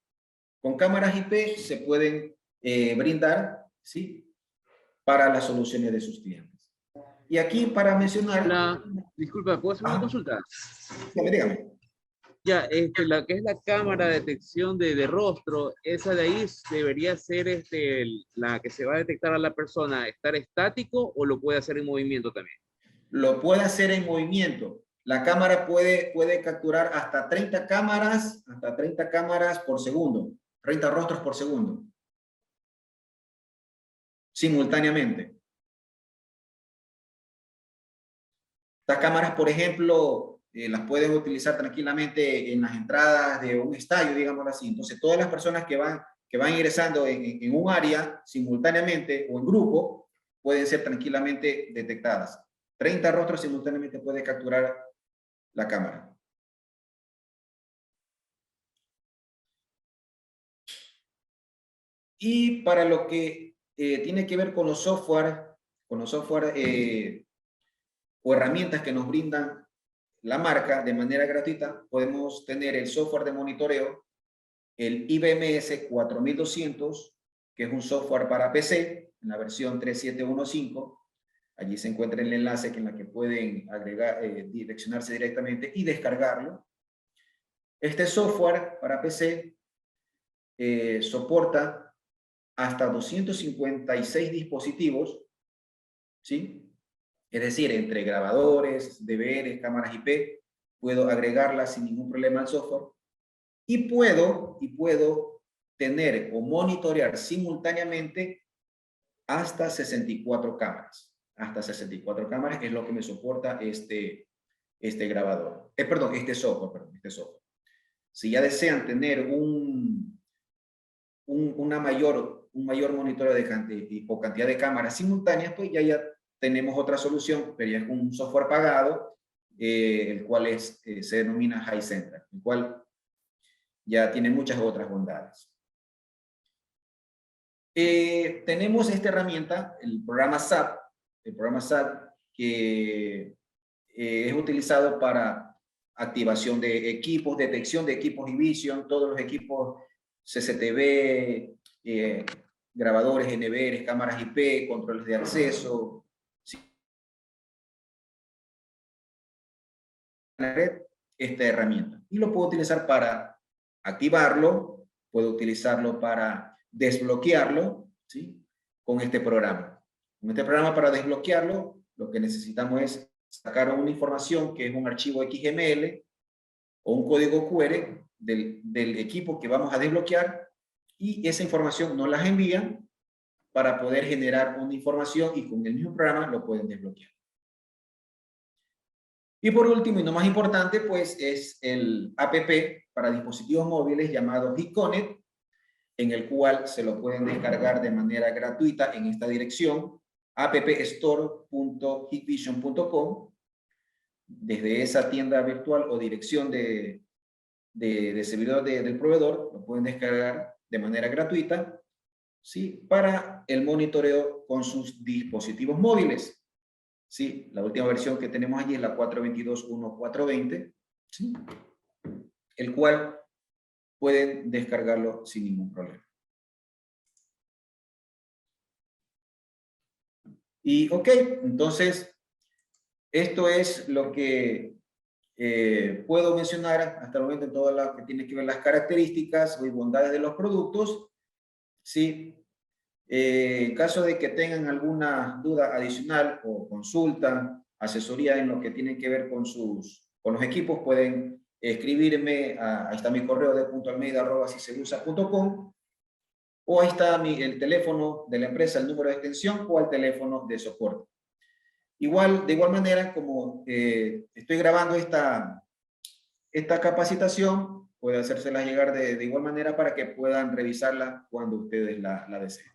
con cámaras IP se pueden brindar, ¿sí?, para las soluciones de sus clientes. Y aquí para mencionar... Disculpa, ¿puedo hacer una Ajá. consulta? Dígame. Ya, la que es la cámara de detección de rostro, esa de ahí debería ser la que se va a detectar a la persona, ¿estar estático o lo puede hacer en movimiento también? Lo puede hacer en movimiento. La cámara puede capturar hasta 30 cámaras por segundo, 30 rostros por segundo, simultáneamente. Estas cámaras, por ejemplo, las pueden utilizar tranquilamente en las entradas de un estadio, digámoslo así. Entonces, todas las personas que van ingresando en un área simultáneamente o en grupo, pueden ser tranquilamente detectadas. 30 rostros simultáneamente puede capturar la cámara. Y para lo que tiene que ver con los software o herramientas que nos brindan la marca de manera gratuita, podemos tener el software de monitoreo, el IBMS 4200, que es un software para PC, en la versión 3715. Allí se encuentra el enlace en la que pueden agregar, direccionarse directamente y descargarlo. Este software para PC soporta hasta 256 dispositivos, ¿sí? Es decir, entre grabadores, DVRs, cámaras IP, puedo agregarlas sin ningún problema al software y puedo tener o monitorear simultáneamente hasta 64 cámaras. Hasta 64 cámaras es lo que me soporta este grabador. Este software. Si ya desean tener un mayor monitoreo o cantidad de cámaras simultáneas, pues ya tenemos otra solución, pero ya es un software pagado, el cual se denomina HiCentral, el cual ya tiene muchas otras bondades. Tenemos esta herramienta, el programa SAP, que es utilizado para activación de equipos, detección de equipos Hikvision, todos los equipos CCTV, grabadores, NVRs, cámaras IP, controles de acceso, la red, esta herramienta. Y lo puedo utilizar para activarlo, puedo utilizarlo para desbloquearlo, ¿sí? Con este programa. Con este programa, para desbloquearlo, lo que necesitamos es sacar una información que es un archivo XML o un código QR del equipo que vamos a desbloquear, y esa información nos la envían para poder generar una información, y con el mismo programa lo pueden desbloquear. Y por último, y no más importante, pues es el app para dispositivos móviles llamado HikConnect, en el cual se lo pueden descargar de manera gratuita en esta dirección, appstore.hikvision.com. Desde esa tienda virtual o dirección de servidor del proveedor, lo pueden descargar de manera gratuita, ¿sí? Para el monitoreo con sus dispositivos móviles. Sí, la última versión que tenemos allí es la 422.1.420, ¿sí? El cual pueden descargarlo sin ningún problema. Y ok, entonces esto es lo que puedo mencionar hasta el momento en todo lo que tiene que ver las características y bondades de los productos, ¿sí? En caso de que tengan alguna duda adicional o consulta, asesoría en lo que tiene que ver con los equipos, pueden escribirme, ahí está mi correo de .almeida@sisegusa.com, o ahí está el teléfono de la empresa, el número de extensión, o el teléfono de soporte. De igual manera, como estoy grabando esta capacitación, puede hacérsela llegar de igual manera para que puedan revisarla cuando ustedes la deseen.